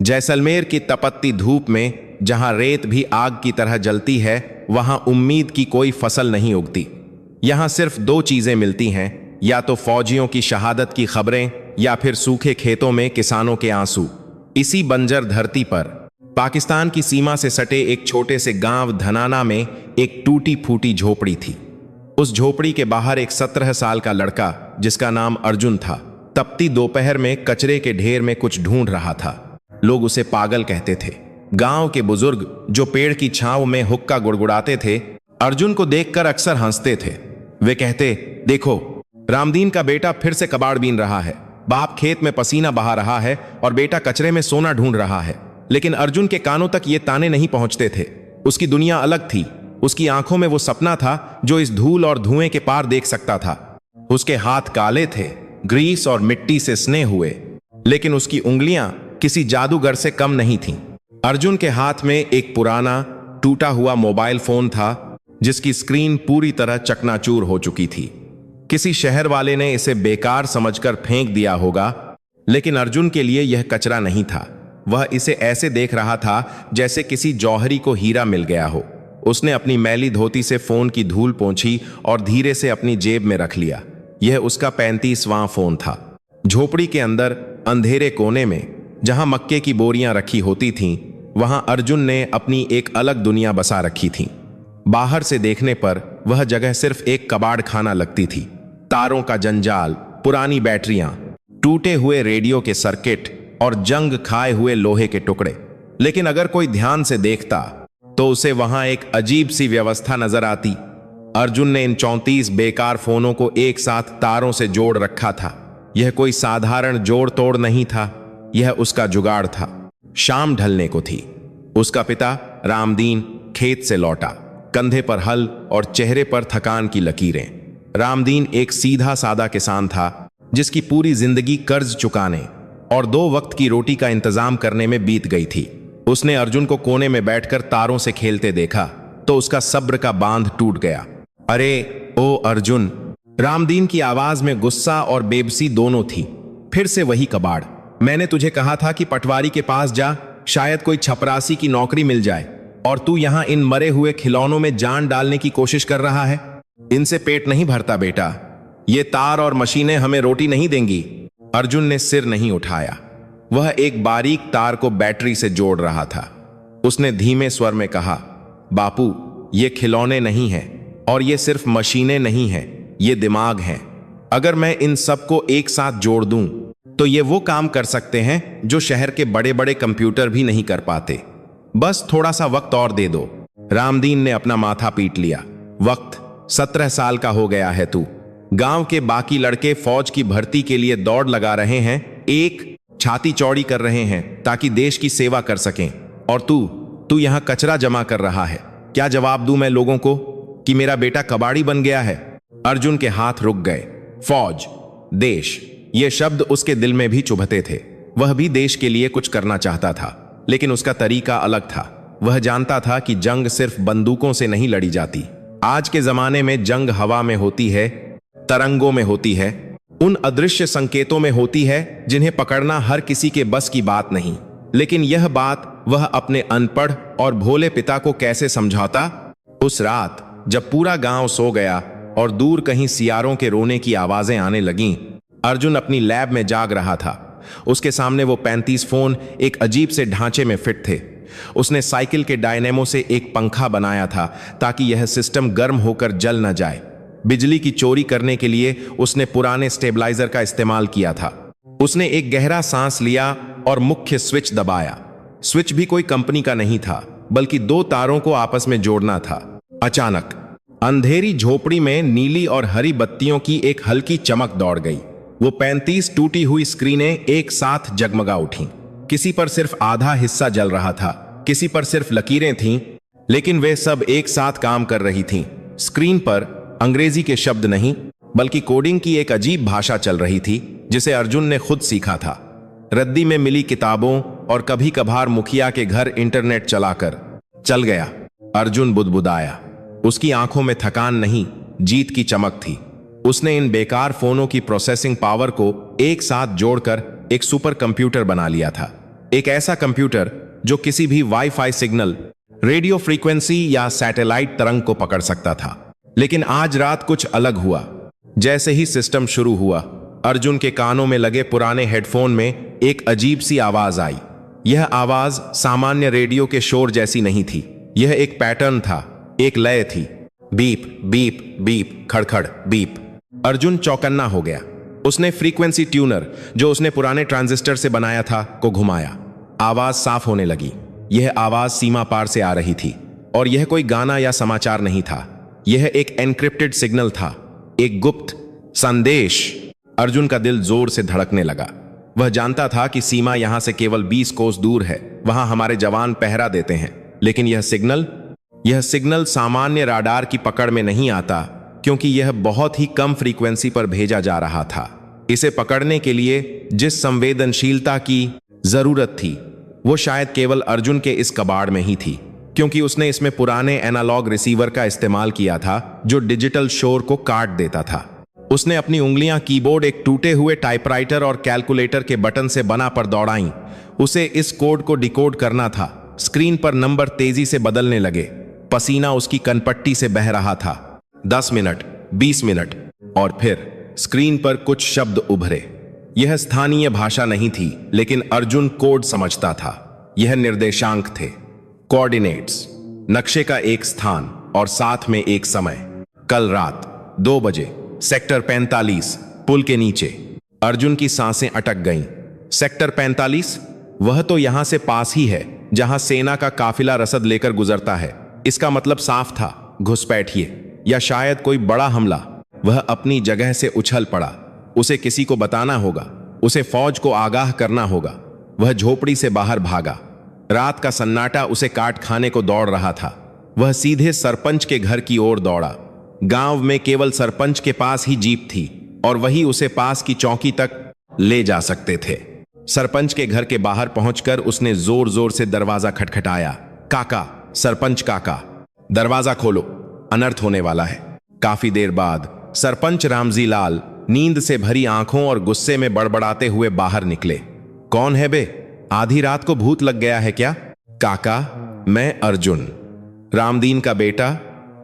जैसलमेर की तपती धूप में जहां रेत भी आग की तरह जलती है, वहां उम्मीद की कोई फसल नहीं उगती। यहां सिर्फ दो चीजें मिलती हैं, या तो फौजियों की शहादत की खबरें या फिर सूखे खेतों में किसानों के आंसू। इसी बंजर धरती पर पाकिस्तान की सीमा से सटे एक छोटे से गांव धनाना में एक टूटी फूटी झोपड़ी थी। उस झोपड़ी के बाहर एक 17 साल का लड़का, जिसका नाम अर्जुन था, तपती दोपहर में कचरे के ढेर में कुछ ढूंढ रहा था। लोग उसे पागल कहते थे। गांव के बुजुर्ग जो पेड़ की छांव में हुक्का गुड़गुड़ाते थे, अर्जुन को देखकर अक्सर हंसते थे। वे कहते, देखो, रामदीन का बेटा फिर से कबाड़ बीन रहा है। बाप खेत में पसीना बहा रहा है और बेटा कचरे में सोना ढूंढ रहा है। लेकिन अर्जुन के कानों तक ये ताने नहीं पहुंचते थे। उसकी दुनिया अलग थी। उसकी आंखों में वो सपना था जो इस धूल और धुएं के पार देख सकता था। उसके हाथ काले थे, ग्रीस और मिट्टी से स्ने हुए, लेकिन उसकी उंगलियां किसी जादूगर से कम नहीं थीं। अर्जुन के हाथ में एक पुराना टूटा हुआ मोबाइल फोन था, जिसकी स्क्रीन पूरी तरह चकनाचूर हो चुकी थी। किसी शहर वाले ने इसे बेकार समझकर फेंक दिया होगा, लेकिन अर्जुन के लिए यह कचरा नहीं था। वह इसे ऐसे देख रहा था जैसे किसी जौहरी को हीरा मिल गया हो। उसने अपनी मैली धोती से फोन की धूल पोंछी और धीरे से अपनी जेब में रख लिया। यह उसका 35वां फोन था। झोपड़ी के अंदर अंधेरे कोने में, जहां मक्के की बोरियां रखी होती थीं, वहां अर्जुन ने अपनी एक अलग दुनिया बसा रखी थी। बाहर से देखने पर वह जगह सिर्फ एक कबाड़ खाना लगती थी। तारों का जंजाल, पुरानी बैटरियां, टूटे हुए रेडियो के सर्किट और जंग खाए हुए लोहे के टुकड़े। लेकिन अगर कोई ध्यान से देखता तो उसे वहां एक अजीब सी व्यवस्था नजर आती। अर्जुन ने इन 34 बेकार फोनों को एक साथ तारों से जोड़ रखा था। यह कोई साधारण जोड़ तोड़ नहीं था, यह उसका जुगाड़ था। शाम ढलने को थी। उसका पिता रामदीन खेत से लौटा, कंधे पर हल और चेहरे पर थकान की लकीरें। रामदीन एक सीधा सादा किसान था, जिसकी पूरी जिंदगी कर्ज चुकाने और 2 वक्त की रोटी का इंतजाम करने में बीत गई थी। उसने अर्जुन को कोने में बैठकर तारों से खेलते देखा तो उसका सब्र का बांध टूट गया। अरे ओ अर्जुन! रामदीन की आवाज में गुस्सा और बेबसी दोनों थी। फिर से वही कबाड़। मैंने तुझे कहा था कि पटवारी के पास जा, शायद कोई छपरासी की नौकरी मिल जाए, और तू यहां इन मरे हुए खिलौनों में जान डालने की कोशिश कर रहा है। इनसे पेट नहीं भरता बेटा। ये तार और मशीनें हमें रोटी नहीं देंगी। अर्जुन ने सिर नहीं उठाया। वह एक बारीक तार को बैटरी से जोड़ रहा था। उसने धीमे स्वर में कहा, बापू, ये खिलौने नहीं हैं और ये सिर्फ मशीनें नहीं हैं, ये दिमाग हैं। अगर मैं इन सबको एक साथ जोड़ दूं तो ये वो काम कर सकते हैं जो शहर के बड़े बड़े कंप्यूटर भी नहीं कर पाते। बस थोड़ा सा वक्त और दे दो। रामदीन ने अपना माथा पीट लिया। वक्त? 17 साल का हो गया है तू। गांव के बाकी लड़के फौज की भर्ती के लिए दौड़ लगा रहे हैं, एक छाती चौड़ी कर रहे हैं ताकि देश की सेवा कर सकें, और तू यहां कचरा जमा कर रहा है। क्या जवाब दूं मैं लोगों को कि मेरा बेटा कबाड़ी बन गया है? अर्जुन के हाथ रुक गए। फौज, देश, ये शब्द उसके दिल में भी चुभते थे। वह भी देश के लिए कुछ करना चाहता था, लेकिन उसका तरीका अलग था। वह जानता था कि जंग सिर्फ बंदूकों से नहीं लड़ी जाती। आज के जमाने में जंग हवा में होती है, तरंगों में होती है, उन अदृश्य संकेतों में होती है जिन्हें पकड़ना हर किसी के बस की बात नहीं। लेकिन यह बात वह अपने अनपढ़ और भोले पिता को कैसे समझाता? उस रात जब पूरा गांव सो गया और दूर कहीं सियारों के रोने की आवाजें आने लगीं, अर्जुन अपनी लैब में जाग रहा था। उसके सामने वो 35 फोन एक अजीब से ढांचे में फिट थे। उसने साइकिल के डायनेमो से एक पंखा बनाया था ताकि यह सिस्टम गर्म होकर जल न जाए। बिजली की चोरी करने के लिए उसने पुराने स्टेबलाइजर का इस्तेमाल किया था। उसने एक गहरा सांस लिया और मुख्य स्विच दबाया। स्विच भी कोई कंपनी का नहीं था, बल्कि 2 तारों को आपस में जोड़ना था। अचानक अंधेरी झोपड़ी में नीली और हरी बत्तियों की एक हल्की चमक दौड़ गई। वो 35 टूटी हुई स्क्रीनें एक साथ जगमगा उठीं। किसी पर सिर्फ आधा हिस्सा जल रहा था, किसी पर सिर्फ लकीरें थीं, लेकिन वे सब एक साथ काम कर रही थीं। स्क्रीन पर अंग्रेजी के शब्द नहीं, बल्कि कोडिंग की एक अजीब भाषा चल रही थी, जिसे अर्जुन ने खुद सीखा था। रद्दी में मिली किताबों और कभी कभार मुखिया के घर इंटरनेट चलाकर। चल गया, अर्जुन बुदबुदाया। उसकी आंखों में थकान नहीं, जीत की चमक थी। उसने इन बेकार फोनों की प्रोसेसिंग पावर को एक साथ जोड़कर एक सुपर कंप्यूटर बना लिया था। एक ऐसा कंप्यूटर जो किसी भी वाईफाई सिग्नल, रेडियो फ्रीक्वेंसी या सैटेलाइट तरंग को पकड़ सकता था। लेकिन आज रात कुछ अलग हुआ। जैसे ही सिस्टम शुरू हुआ, अर्जुन के कानों में लगे पुराने हेडफोन में एक अजीब सी आवाज आई। यह आवाज सामान्य रेडियो के शोर जैसी नहीं थी। यह एक पैटर्न था, एक लय थी। बीप बीप बीप, खड़खड़ बीप। अर्जुन चौकन्ना हो गया। उसने फ्रीक्वेंसी ट्यूनर जो उसने पुराने ट्रांजिस्टर से बनाया था को घुमाया। आवाज साफ होने लगी। यह आवाज सीमा पार से आ रही थी और यह कोई गाना या समाचार नहीं था। यह एक एन्क्रिप्टेड सिग्नल था, एक गुप्त संदेश। अर्जुन का दिल जोर से धड़कने लगा। वह जानता था कि सीमा यहां से केवल 20 कोस दूर है। वहां हमारे जवान पहरा देते हैं। लेकिन यह सिग्नल सामान्य राडार की पकड़ में नहीं आता, क्योंकि यह बहुत ही कम फ्रीक्वेंसी पर भेजा जा रहा था। इसे पकड़ने के लिए जिस संवेदनशीलता की जरूरत थी, वो शायद केवल अर्जुन के इस कबाड़ में ही थी, क्योंकि उसने इसमें पुराने एनालॉग रिसीवर का इस्तेमाल किया था जो डिजिटल शोर को काट देता था। उसने अपनी उंगलियां कीबोर्ड, एक टूटे हुए टाइपराइटर और कैलकुलेटर के बटन से बना पर दौड़ाईं। उसे इस कोड को डिकोड करना था। स्क्रीन पर नंबर तेजी से बदलने लगे। पसीना उसकी कनपट्टी से बह रहा था। 10 मिनट, 20 मिनट, और फिर स्क्रीन पर कुछ शब्द उभरे। यह स्थानीय भाषा नहीं थी, लेकिन अर्जुन कोड समझता था। यह निर्देशांक थे, कोऑर्डिनेट्स, नक्शे का एक स्थान और साथ में एक समय। कल रात 2 बजे, सेक्टर 45, पुल के नीचे। अर्जुन की सांसें अटक गईं। सेक्टर 45? वह तो यहां से पास ही है, जहां सेना का काफिला रसद लेकर गुजरता है। इसका मतलब साफ था, घुसपैठिए या शायद कोई बड़ा हमला। वह अपनी जगह से उछल पड़ा। उसे किसी को बताना होगा, उसे फौज को आगाह करना होगा। वह झोपड़ी से बाहर भागा। रात का सन्नाटा उसे काट खाने को दौड़ रहा था। वह सीधे सरपंच के घर की ओर दौड़ा। गांव में केवल सरपंच के पास ही जीप थी और वही उसे पास की चौकी तक ले जा सकते थे। सरपंच के घर के बाहर पहुंचकर उसने जोर जोर से दरवाजा खटखटाया। काका, सरपंच काका, दरवाजा खोलो, अनर्थ होने वाला है। काफी देर बाद सरपंच रामजी लाल नींद से भरी आंखों और गुस्से में बड़बड़ाते हुए बाहर निकले। कौन है बे? आधी रात को भूत लग गया है क्या? काका, मैं अर्जुन, रामदीन का बेटा।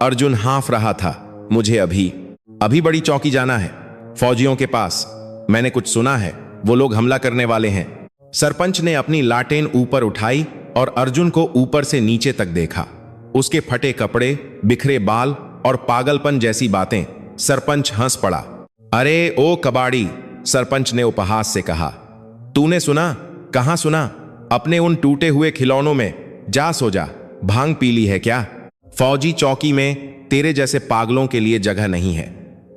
अर्जुन हाँफ रहा था। मुझे अभी बड़ी चौकी जाना है, फौजियों के पास। मैंने कुछ सुना है, वो लोग हमला करने वाले हैं। सरपंच ने अपनी लाटेन ऊपर उठाई और अर्जुन को ऊपर से नीचे तक देखा। उसके फटे कपड़े, बिखरे बाल और पागलपन जैसी बातें। सरपंच हंस पड़ा। अरे ओ कबाड़ी, सरपंच ने उपहास से कहा। तूने सुना? कहां सुना? अपने उन टूटे हुए खिलौनों में। जा सो जा। भांग पी ली है क्या? फौजी चौकी में तेरे जैसे पागलों के लिए जगह नहीं है।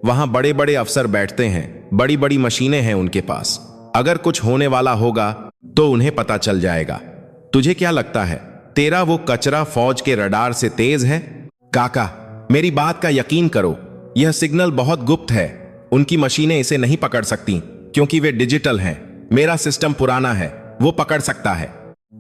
वहां बड़े बड़े अफसर बैठते हैं, बड़ी बड़ी मशीनें हैं उनके पास। अगर कुछ होने वाला होगा तो उन्हें पता चल जाएगा। तुझे क्या लगता है तेरा वो कचरा फौज के रडार से तेज है? काका, मेरी बात का यकीन करो, यह सिग्नल बहुत गुप्त है। उनकी मशीनें इसे नहीं पकड़ सकती, क्योंकि वे डिजिटल हैं। मेरा सिस्टम पुराना है, वो पकड़ सकता है।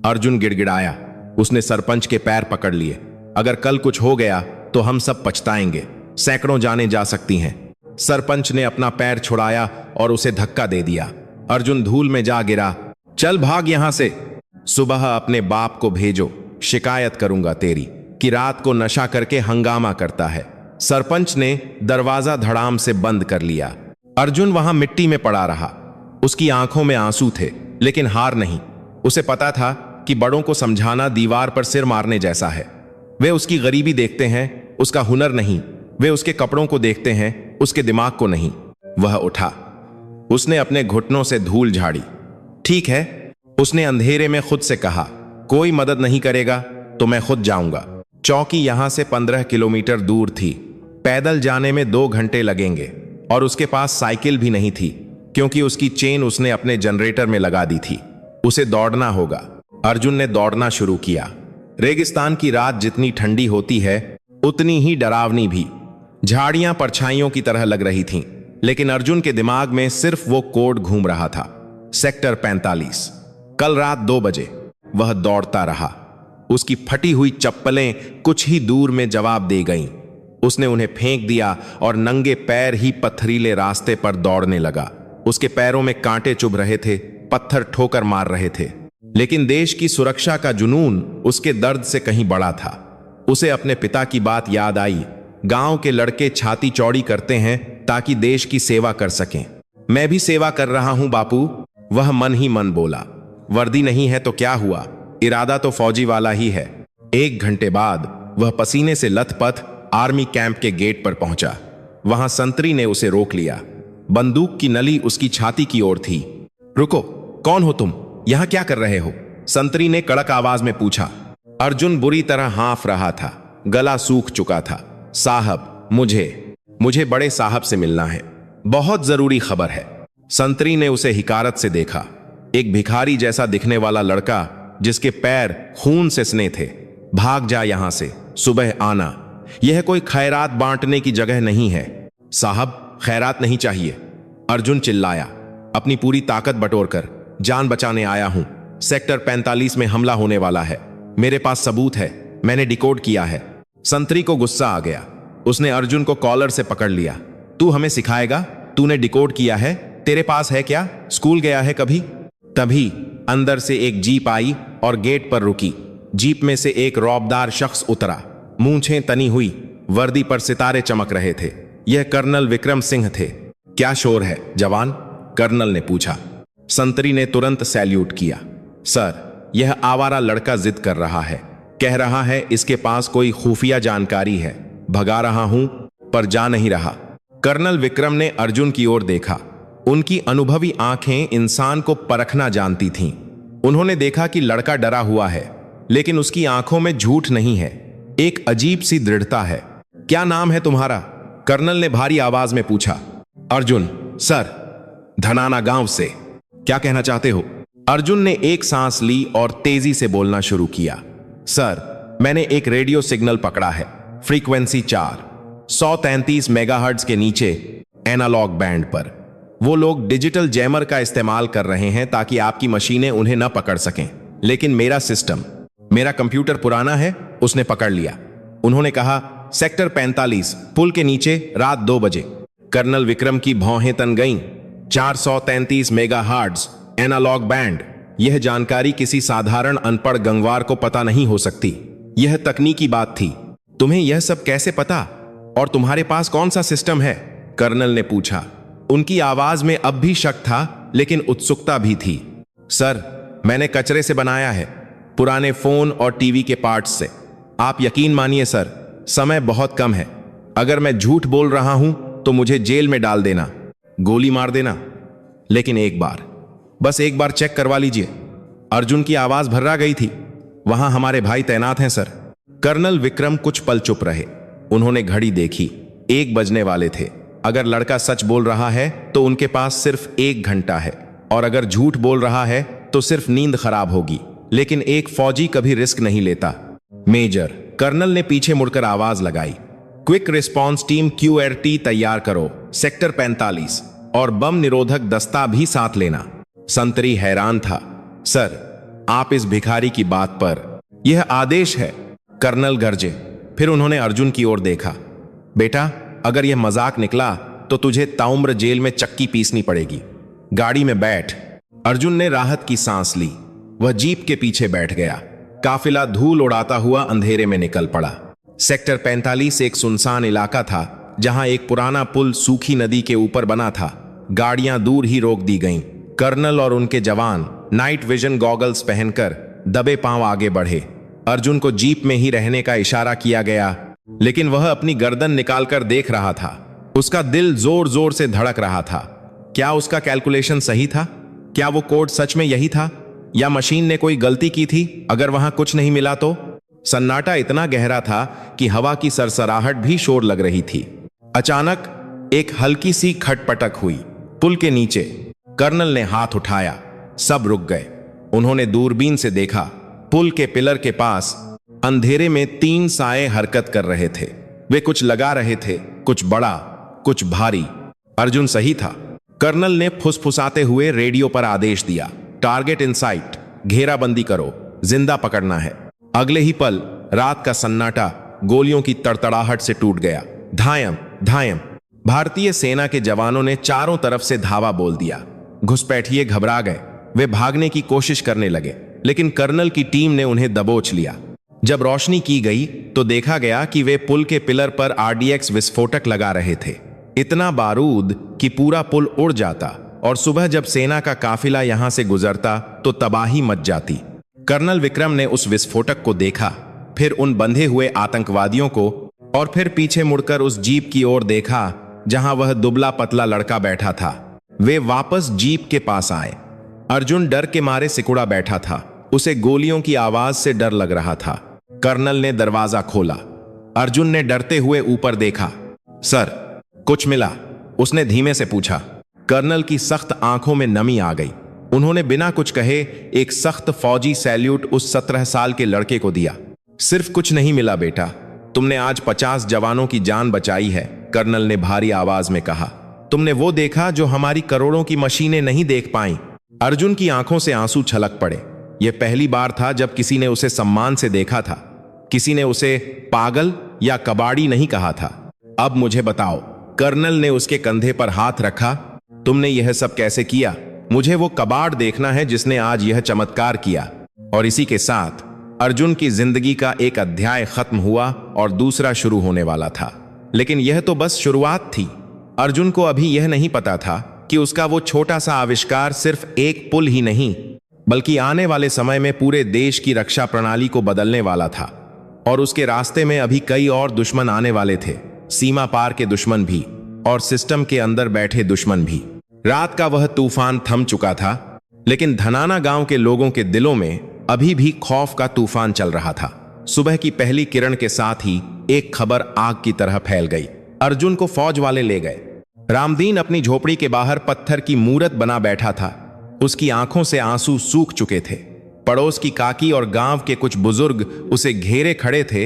अर्जुन गिड़गिड़ाया। उसने सरपंच के पैर पकड़ लिए। अगर कल कुछ हो गया तो हम सब पछताएंगे। सैकड़ों जानें जा सकती हैं। सरपंच ने अपना पैर छुड़ाया और उसे धक्का दे दिया। अर्जुन धूल में जा गिरा। चल भाग यहां से। सुबह अपने बाप को भेजो, शिकायत करूंगा तेरी कि रात को नशा करके हंगामा करता है। सरपंच ने दरवाजा धड़ाम से बंद कर लिया। अर्जुन वहां मिट्टी में पड़ा रहा। उसकी आंखों में आंसू थे, लेकिन हार नहीं। उसे पता था कि बड़ों को समझाना दीवार पर सिर मारने जैसा है। वे उसकी गरीबी देखते हैं, उसका हुनर नहीं। वे उसके कपड़ों को देखते हैं, उसके दिमाग को नहीं। वह उठा। उसने अपने घुटनों से धूल झाड़ी। ठीक है, उसने अंधेरे में खुद से कहा, कोई मदद नहीं करेगा तो मैं खुद जाऊंगा। चौकी यहां से 15 किलोमीटर दूर थी। पैदल जाने में 2 घंटे लगेंगे और उसके पास साइकिल भी नहीं थी, क्योंकि उसकी चेन उसने अपने जनरेटर में लगा दी थी। उसे दौड़ना होगा। अर्जुन ने दौड़ना शुरू किया। रेगिस्तान की रात जितनी ठंडी होती है, उतनी ही डरावनी भी। झाड़ियां परछाइयों की तरह लग रही थीं, लेकिन अर्जुन के दिमाग में सिर्फ वो कोड घूम रहा था। सेक्टर 45, कल रात 2 बजे। वह दौड़ता रहा। उसकी फटी हुई चप्पलें कुछ ही दूर में जवाब दे गईं। उसने उन्हें फेंक दिया और नंगे पैर ही पत्थरीले रास्ते पर दौड़ने लगा। उसके पैरों में कांटे चुभ रहे थे, पत्थर ठोकर मार रहे थे, लेकिन देश की सुरक्षा का जुनून उसके दर्द से कहीं बड़ा था। उसे अपने पिता की बात याद आई, गांव के लड़के छाती चौड़ी करते हैं ताकि देश की सेवा कर सकें। मैं भी सेवा कर रहा हूं बापू, वह मन ही मन बोला। वर्दी नहीं है तो क्या हुआ, इरादा तो फौजी वाला ही है। 1 घंटे बाद वह पसीने से लथपथ आर्मी कैंप के गेट पर पहुंचा। वहां संतरी ने उसे रोक लिया। बंदूक की नली उसकी छाती की ओर थी। रुको, कौन हो तुम, यहां क्या कर रहे हो? संतरी ने कड़क आवाज में पूछा। अर्जुन बुरी तरह हाँफ रहा था, गला सूख चुका था। साहब, मुझे बड़े साहब से मिलना है, बहुत जरूरी खबर है। संतरी ने उसे हिकारत से देखा। एक भिखारी जैसा दिखने वाला लड़का जिसके पैर खून से सने थे। भाग जा यहां से, सुबह आना, यह कोई खैरात बांटने की जगह नहीं है। साहब, खैरात नहीं चाहिए, अर्जुन चिल्लाया, अपनी पूरी ताकत बटोरकर। जान बचाने आया हूं। सेक्टर 45 में हमला होने वाला है, मेरे पास सबूत है, मैंने डिकोड किया है। संतरी को गुस्सा आ गया। उसने अर्जुन को कॉलर से पकड़ लिया। तू हमें सिखाएगा? तूने डिकोड किया है, तेरे पास है क्या? स्कूल गया है कभी? तभी अंदर से एक जीप आई और गेट पर रुकी। जीप में से एक रौबदार शख्स उतरा, मूंछें तनी हुई, वर्दी पर सितारे चमक रहे थे। यह कर्नल विक्रम सिंह थे। क्या शोर है जवान? कर्नल ने पूछा। संतरी ने तुरंत सैल्यूट किया। सर, यह आवारा लड़का जिद कर रहा है, कह रहा है इसके पास कोई खुफिया जानकारी है। भगा रहा हूं पर जा नहीं रहा। कर्नल विक्रम ने अर्जुन की ओर देखा। उनकी अनुभवी आंखें इंसान को परखना जानती थीं। उन्होंने देखा कि लड़का डरा हुआ है, लेकिन उसकी आंखों में झूठ नहीं है, एक अजीब सी दृढ़ता है। क्या नाम है तुम्हारा? कर्नल ने भारी आवाज में पूछा। अर्जुन, सर, धनाना गांव से। क्या कहना चाहते हो? अर्जुन ने एक सांस ली और तेजी से बोलना शुरू किया। सर, मैंने एक रेडियो सिग्नल पकड़ा है, फ्रीक्वेंसी 133 मेगाहर्ट्ज के नीचे एनालॉग बैंड पर। वो लोग डिजिटल जैमर का इस्तेमाल कर रहे हैं ताकि आपकी मशीनें उन्हें न पकड़ सकें, लेकिन मेरा कंप्यूटर पुराना है, उसने पकड़ लिया। उन्होंने कहा सेक्टर 45 पुल के नीचे रात 2 बजे। कर्नल विक्रम की भौहें तन गईं। 433 मेगाहर्ट्ज एनालॉग बैंड, यह जानकारी किसी साधारण अनपढ़ गंगवार को पता नहीं हो सकती। यह तकनीकी बात थी। तुम्हें यह सब कैसे पता, और तुम्हारे पास कौन सा सिस्टम है? कर्नल ने पूछा। उनकी आवाज में अब भी शक था, लेकिन उत्सुकता भी थी। सर, मैंने कचरे से बनाया है, पुराने फोन और टीवी के पार्ट्स से। आप यकीन मानिए सर, समय बहुत कम है। अगर मैं झूठ बोल रहा हूं तो मुझे जेल में डाल देना, गोली मार देना। लेकिन एक बार, बस एक बार चेक करवा लीजिए। अर्जुन की आवाज भर्रा गई थी। वहां हमारे भाई तैनात हैं सर। कर्नल विक्रम कुछ पल चुप रहे। उन्होंने घड़ी देखी, 1 बजने वाले थे। अगर लड़का सच बोल रहा है तो उनके पास सिर्फ 1 घंटा है, और अगर झूठ बोल रहा है तो सिर्फ नींद खराब होगी। लेकिन एक फौजी कभी रिस्क नहीं लेता। मेजर, कर्नल ने पीछे मुड़कर आवाज लगाई, क्विक रिस्पांस टीम QRT तैयार करो, सेक्टर 45, और बम निरोधक दस्ता भी साथ लेना। संतरी हैरान था। सर, आप इस भिखारी की बात पर, यह आदेश है। कर्नल गरजे। फिर उन्होंने अर्जुन की ओर देखा। बेटा, अगर यह मजाक निकला तो तुझे ताउम्र जेल में चक्की पीसनी पड़ेगी। गाड़ी में बैठ। अर्जुन ने राहत की सांस ली। वह जीप के पीछे बैठ गया। काफिला धूल उड़ाता हुआ अंधेरे में निकल पड़ा। सेक्टर 45 एक सुनसान इलाका था, जहां एक पुराना पुल सूखी नदी के ऊपर बना था। गाड़ियां दूर ही रोक दी गईं। कर्नल और उनके जवान नाइट विजन गॉगल्स पहनकर दबे पांव आगे बढ़े। अर्जुन को जीप में ही रहने का इशारा किया गया, लेकिन वह अपनी गर्दन निकालकर देख रहा था। उसका दिल जोर जोर से धड़क रहा था। क्या उसका कैलकुलेशन सही था? क्या वो कोड सच में यही था, या मशीन ने कोई गलती की थी? अगर वहां कुछ नहीं मिला तो? सन्नाटा इतना गहरा था कि हवा की सरसराहट भी शोर लग रही थी। अचानक एक हल्की सी खटपटक हुई। पुल के नीचे। कर्नल ने हाथ उठाया। सब रुक गए। उन्होंने दूरबीन से देखा। पुल के पिलर के पास अंधेरे में 3 साए हरकत कर रहे थे। वे कुछ लगा रहे थे, कुछ बड़ा, कुछ भारी। अर्जुन सही था। कर्नल ने फुसफुसाते हुए रेडियो पर आदेश दिया, टारगेट इन साइट, घेराबंदी करो, जिंदा पकड़ना है। अगले ही पल रात का सन्नाटा गोलियों की तड़तड़ाहट से टूट गया। धायम धायम। भारतीय सेना के जवानों ने चारों तरफ से धावा बोल दिया। घुसपैठिए घबरा गए। वे भागने की कोशिश करने लगे, लेकिन कर्नल की टीम ने उन्हें दबोच लिया। जब रोशनी की गई तो देखा गया कि वे पुल के पिलर पर आरडीएक्स विस्फोटक लगा रहे थे। इतना बारूद कि पूरा पुल उड़ जाता और सुबह जब सेना का काफिला यहां से गुजरता तो तबाही मच जाती। कर्नल विक्रम ने उस विस्फोटक को देखा, फिर उन बंधे हुए आतंकवादियों को, और फिर पीछे मुड़कर उस जीप की ओर देखा जहां वह दुबला पतला लड़का बैठा था। वे वापस जीप के पास आए। अर्जुन डर के मारे सिकुड़ा बैठा था। उसे गोलियों की आवाज से डर लग रहा था। कर्नल ने दरवाजा खोला। अर्जुन ने डरते हुए ऊपर देखा। सर, कुछ मिला? उसने धीमे से पूछा। कर्नल की सख्त आंखों में नमी आ गई। उन्होंने बिना कुछ कहे एक सख्त फौजी सैल्यूट उस 17 साल के लड़के को दिया। सिर्फ कुछ नहीं मिला बेटा, तुमने आज 50 जवानों की जान बचाई है, कर्नल ने भारी आवाज में कहा। तुमने वो देखा जो हमारी करोड़ों की मशीनें नहीं देख पाईं। अर्जुन की आंखों से आंसू छलक पड़े। यह पहली बार था जब किसी ने उसे सम्मान से देखा था। किसी ने उसे पागल या कबाड़ी नहीं कहा था। अब मुझे बताओ, कर्नल ने उसके कंधे पर हाथ रखा, तुमने यह सब कैसे किया? मुझे वो कबाड़ देखना है जिसने आज यह चमत्कार किया। और इसी के साथ अर्जुन की जिंदगी का एक अध्याय खत्म हुआ और दूसरा शुरू होने वाला था। लेकिन यह तो बस शुरुआत थी। अर्जुन को अभी यह नहीं पता था कि उसका वो छोटा सा आविष्कार सिर्फ एक पुल ही नहीं, बल्कि आने वाले समय में पूरे देश की रक्षा प्रणाली को बदलने वाला था। और उसके रास्ते में अभी कई और दुश्मन आने वाले थे, सीमा पार के दुश्मन भी और सिस्टम के अंदर बैठे दुश्मन भी। रात का वह तूफान थम चुका था, लेकिन धनाना गांव के लोगों के दिलों में अभी भी खौफ का तूफान चल रहा था। सुबह की पहली किरण के साथ ही एक खबर आग की तरह फैल गई। अर्जुन को फौज वाले ले गए। रामदीन अपनी झोपड़ी के बाहर पत्थर की मूरत बना बैठा था। उसकी आंखों से आंसू सूख चुके थे। पड़ोस की काकी और गांव के कुछ बुजुर्ग उसे घेरे खड़े थे,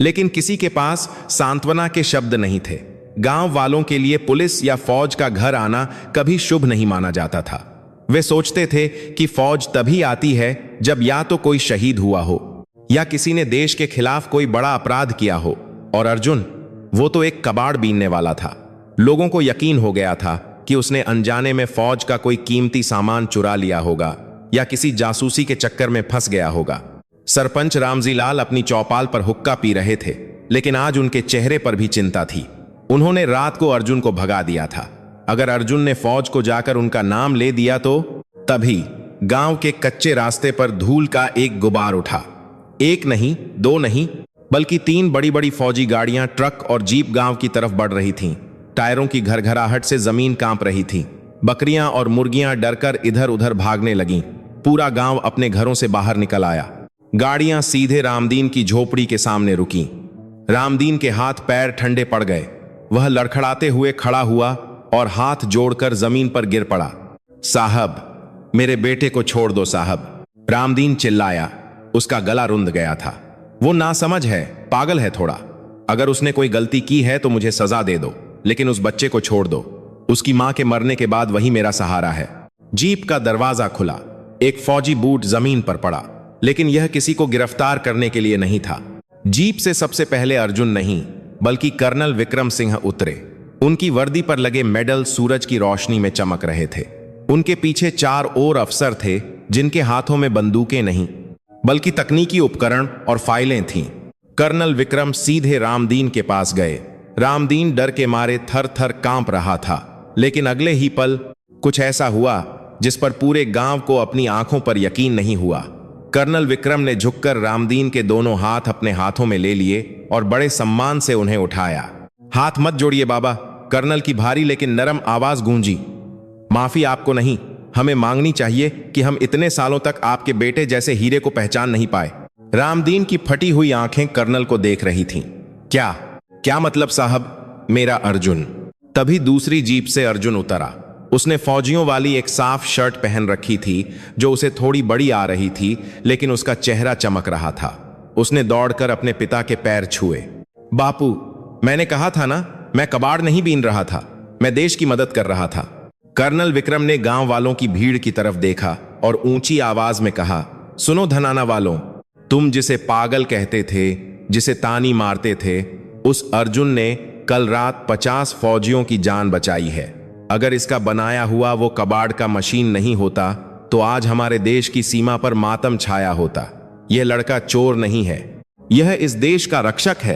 लेकिन किसी के पास सांत्वना के शब्द नहीं थे। गांव वालों के लिए पुलिस या फौज का घर आना कभी शुभ नहीं माना जाता था। वे सोचते थे कि फौज तभी आती है जब या तो कोई शहीद हुआ हो या किसी ने देश के खिलाफ कोई बड़ा अपराध किया हो। और अर्जुन, वो तो एक कबाड़ बीनने वाला था। लोगों को यकीन हो गया था कि उसने अनजाने में फौज का कोई कीमती सामान चुरा लिया होगा या किसी जासूसी के चक्कर में फंस गया होगा। सरपंच रामजी लाल अपनी चौपाल पर हुक्का पी रहे थे, लेकिन आज उनके चेहरे पर भी चिंता थी। उन्होंने रात को अर्जुन को भगा दिया था। अगर अर्जुन ने फौज को जाकर उनका नाम ले दिया तो तभी गांव के कच्चे रास्ते पर धूल का एक गुबार उठा। एक नहीं, दो नहीं, बल्कि 3 बड़ी बड़ी फौजी गाड़ियां, ट्रक और जीप गांव की तरफ बढ़ रही थीं। टायरों की घरघराहट से जमीन कांप रही थी। बकरियां और मुर्गियां डरकर इधर उधर भागने लगीं। पूरा गांव अपने घरों से बाहर निकल आया। गाड़ियां सीधे रामदीन की झोपड़ी के सामने रुकीं। रामदीन के हाथ पैर ठंडे पड़ गए। वह लड़खड़ाते हुए खड़ा हुआ और हाथ जोड़कर जमीन पर गिर पड़ा। साहब, मेरे बेटे को छोड़ दो साहब, रामदीन चिल्लाया। उसका गला रुंध गया था। वो नासमझ है, पागल है थोड़ा। अगर उसने कोई गलती की है तो मुझे सजा दे दो, लेकिन उस बच्चे को छोड़ दो। उसकी मां के मरने के बाद वही मेरा सहारा है। जीप का दरवाजा खुला। एक फौजी बूट जमीन पर पड़ा, लेकिन यह किसी को गिरफ्तार करने के लिए नहीं था। जीप से सबसे पहले अर्जुन नहीं, बल्कि कर्नल विक्रम सिंह उतरे। उनकी वर्दी पर लगे मेडल सूरज की रोशनी में चमक रहे थे। उनके पीछे 4 और अफसर थे, जिनके हाथों में बंदूकें नहीं, बल्कि तकनीकी उपकरण और फाइलें थीं। कर्नल विक्रम सीधे रामदीन के पास गए। रामदीन डर के मारे थर थर कांप रहा था, लेकिन अगले ही पल कुछ ऐसा हुआ जिस पर पूरे गांव को अपनी आंखों पर यकीन नहीं हुआ। कर्नल विक्रम ने झुककर रामदीन के दोनों हाथ अपने हाथों में ले लिए और बड़े सम्मान से उन्हें उठाया। हाथ मत जोड़िए बाबा, कर्नल की भारी लेकिन नरम आवाज गूंजी। माफी आपको नहीं, हमें मांगनी चाहिए कि हम इतने सालों तक आपके बेटे जैसे हीरे को पहचान नहीं पाए। रामदीन की फटी हुई आंखें कर्नल को देख रही थीं। क्या मतलब साहब, मेरा अर्जुन। तभी दूसरी जीप से अर्जुन उतरा। उसने फौजियों वाली एक साफ शर्ट पहन रखी थी जो उसे थोड़ी बड़ी आ रही थी, लेकिन उसका चेहरा चमक रहा था। उसने दौड़कर अपने पिता के पैर छुए। बापू, मैंने कहा था ना, मैं कबाड़ नहीं बीन रहा था, मैं देश की मदद कर रहा था। कर्नल विक्रम ने गांव वालों की भीड़ की तरफ देखा और ऊंची आवाज में कहा, सुनो धनाना वालों, तुम जिसे पागल कहते थे, जिसे तानी मारते थे, उस अर्जुन ने कल रात 50 फौजियों की जान बचाई है। अगर इसका बनाया हुआ वो कबाड़ का मशीन नहीं होता तो आज हमारे देश की सीमा पर मातम छाया होता। यह लड़का चोर नहीं है, यह इस देश का रक्षक है।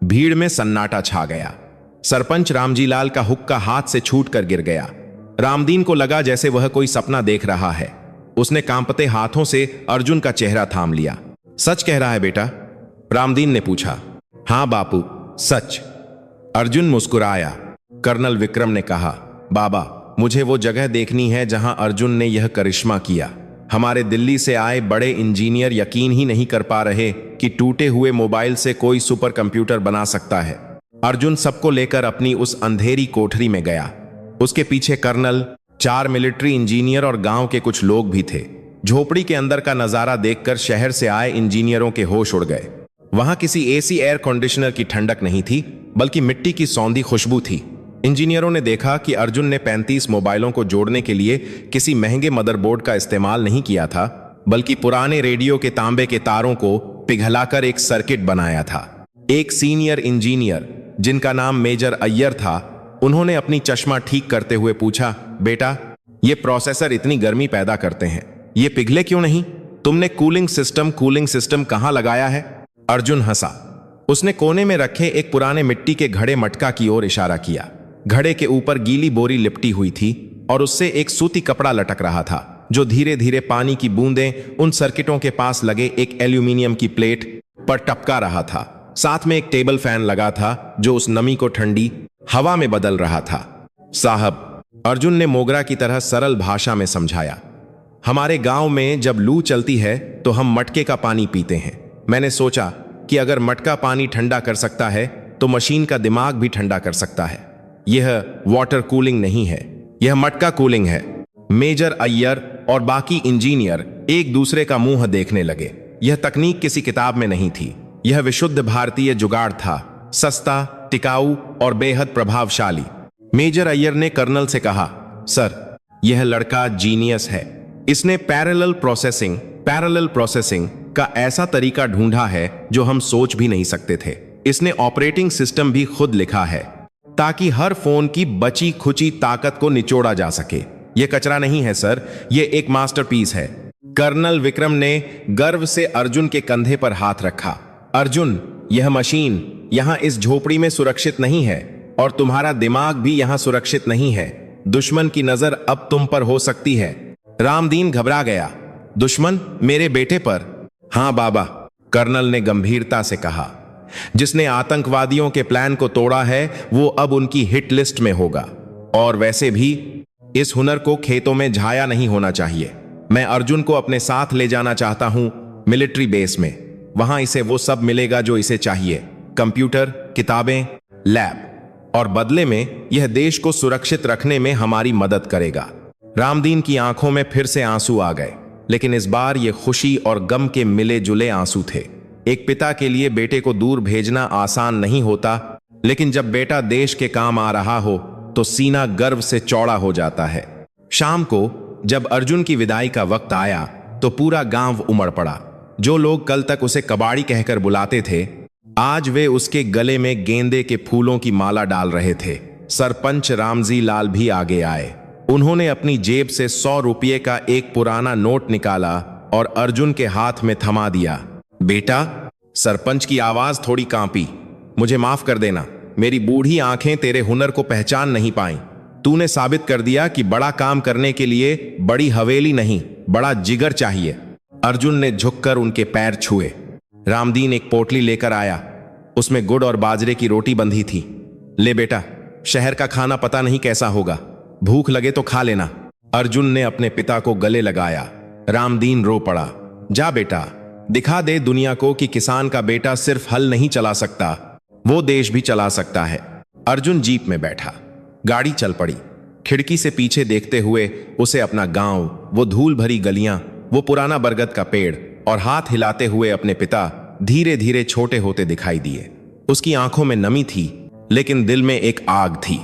भीड़ में सन्नाटा छा गया। सरपंच रामजी लाल का हुक्का हाथ से छूटकर गिर गया। रामदीन को लगा जैसे वह कोई सपना देख रहा है। उसने कांपते हाथों से अर्जुन का चेहरा थाम लिया। सच कह रहा है बेटा? रामदीन ने पूछा। हां बापू, सच। अर्जुन मुस्कुराया। कर्नल विक्रम ने कहा, बाबा, मुझे वो जगह देखनी है जहां अर्जुन ने यह करिश्मा किया। हमारे दिल्ली से आए बड़े इंजीनियर यकीन ही नहीं कर पा रहे कि टूटे हुए मोबाइल से कोई सुपर कंप्यूटर बना सकता है। अर्जुन सबको लेकर अपनी उस अंधेरी कोठरी में गया। उसके पीछे कर्नल, 4 मिलिट्री इंजीनियर और गांव के कुछ लोग भी थे। झोपड़ी के अंदर का नजारा देखकर शहर से आए इंजीनियरों के होश उड़ गए। वहां किसी एसी एयर कंडीशनर की ठंडक नहीं थी, बल्कि मिट्टी की सौंधी खुशबू थी। इंजीनियरों ने देखा कि अर्जुन ने 35 मोबाइलों को जोड़ने के लिए किसी महंगे मदरबोर्ड का इस्तेमाल नहीं किया था, बल्कि पुराने रेडियो के तांबे के तारों को पिघलाकर एक सर्किट बनाया था। एक सीनियर इंजीनियर, जिनका नाम मेजर अय्यर था, उन्होंने अपनी चश्मा ठीक करते हुए पूछा, बेटा, ये प्रोसेसर इतनी गर्मी पैदा करते हैं, ये पिघले क्यों नहीं? तुमने कूलिंग सिस्टम कहां लगाया है? अर्जुन हंसा। उसने कोने में रखे एक पुराने मिट्टी के घड़े मटका की ओर इशारा किया। घड़े के ऊपर गीली बोरी लिपटी हुई थी और उससे एक सूती कपड़ा लटक रहा था, जो धीरे धीरे पानी की बूंदें उन सर्किटों के पास लगे एक एल्यूमिनियम की प्लेट पर टपका रहा था। साथ में एक टेबल फैन लगा था, जो उस नमी को ठंडी हवा में बदल रहा था। साहब, अर्जुन ने मोगरा की तरह सरल भाषा में समझाया, हमारे गांव में जब लू चलती है तो हम मटके का पानी पीते हैं। मैंने सोचा कि अगर मटका पानी ठंडा कर सकता है तो मशीन का दिमाग भी ठंडा कर सकता है। यह वाटर कूलिंग नहीं है, यह मटका कूलिंग है। मेजर अय्यर और बाकी इंजीनियर एक दूसरे का मुंह देखने लगे। यह तकनीक किसी किताब में नहीं थी, यह विशुद्ध भारतीय जुगाड़ था, सस्ता, टिकाऊ और बेहद प्रभावशाली। मेजर अय्यर ने कर्नल से कहा, सर, यह लड़का जीनियस है। इसने पैरेलल प्रोसेसिंग का ऐसा तरीका ढूंढा है जो हम सोच भी नहीं सकते थे। इसने ऑपरेटिंग सिस्टम भी खुद लिखा है ताकि हर फोन की बची खुची ताकत को निचोड़ा जा सके। यह कचरा नहीं है सर, यह एक मास्टरपीस है। कर्नल विक्रम ने गर्व से अर्जुन के कंधे पर हाथ रखा। अर्जुन, यह मशीन यहां इस झोपड़ी में सुरक्षित नहीं है और तुम्हारा दिमाग भी यहां सुरक्षित नहीं है। दुश्मन की नजर अब तुम पर हो सकती है। रामदीन घबरा गया। दुश्मन मेरे बेटे पर? हां बाबा, कर्नल ने गंभीरता से कहा। जिसने आतंकवादियों के प्लान को तोड़ा है वो अब उनकी हिट लिस्ट में होगा। और वैसे भी इस हुनर को खेतों में झाया नहीं होना चाहिए। मैं अर्जुन को अपने साथ ले जाना चाहता हूं मिलिट्री बेस में। वहां इसे वो सब मिलेगा जो इसे चाहिए, कंप्यूटर, किताबें, लैब, और बदले में यह देश को सुरक्षित रखने में हमारी मदद करेगा। रामदीन की आंखों में फिर से आंसू आ गए, लेकिन इस बार ये खुशी और गम के मिले जुले आंसू थे। एक पिता के लिए बेटे को दूर भेजना आसान नहीं होता, लेकिन जब बेटा देश के काम आ रहा हो तो सीना गर्व से चौड़ा हो जाता है। शाम को जब अर्जुन की विदाई का वक्त आया तो पूरा गांव उमड़ पड़ा। जो लोग कल तक उसे कबाड़ी कहकर बुलाते थे, आज वे उसके गले में गेंदे के फूलों की माला डाल रहे थे। सरपंच रामजी लाल भी आगे आए। उन्होंने अपनी जेब से 100 रुपये का एक पुराना नोट निकाला और अर्जुन के हाथ में थमा दिया। बेटा, सरपंच की आवाज थोड़ी कांपी, मुझे माफ कर देना। मेरी बूढ़ी आंखें तेरे हुनर को पहचान नहीं पाईं। तूने साबित कर दिया कि बड़ा काम करने के लिए बड़ी हवेली नहीं, बड़ा जिगर चाहिए। अर्जुन ने झुककर उनके पैर छुए। रामदीन एक पोटली लेकर आया। उसमें गुड़ और बाजरे की रोटी बंधी थी। ले बेटा, शहर का खाना पता नहीं कैसा होगा, भूख लगे तो खा लेना। अर्जुन ने अपने पिता को गले लगाया। रामदीन रो पड़ा। जा बेटा, दिखा दे दुनिया को कि किसान का बेटा सिर्फ हल नहीं चला सकता, वो देश भी चला सकता है। अर्जुन जीप में बैठा। गाड़ी चल पड़ी। खिड़की से पीछे देखते हुए उसे अपना गांव, वो धूल भरी गलियां, वो पुराना बरगद का पेड़ और हाथ हिलाते हुए अपने पिता धीरे धीरे छोटे होते दिखाई दिए। उसकी आंखों में नमी थी, लेकिन दिल में एक आग थी।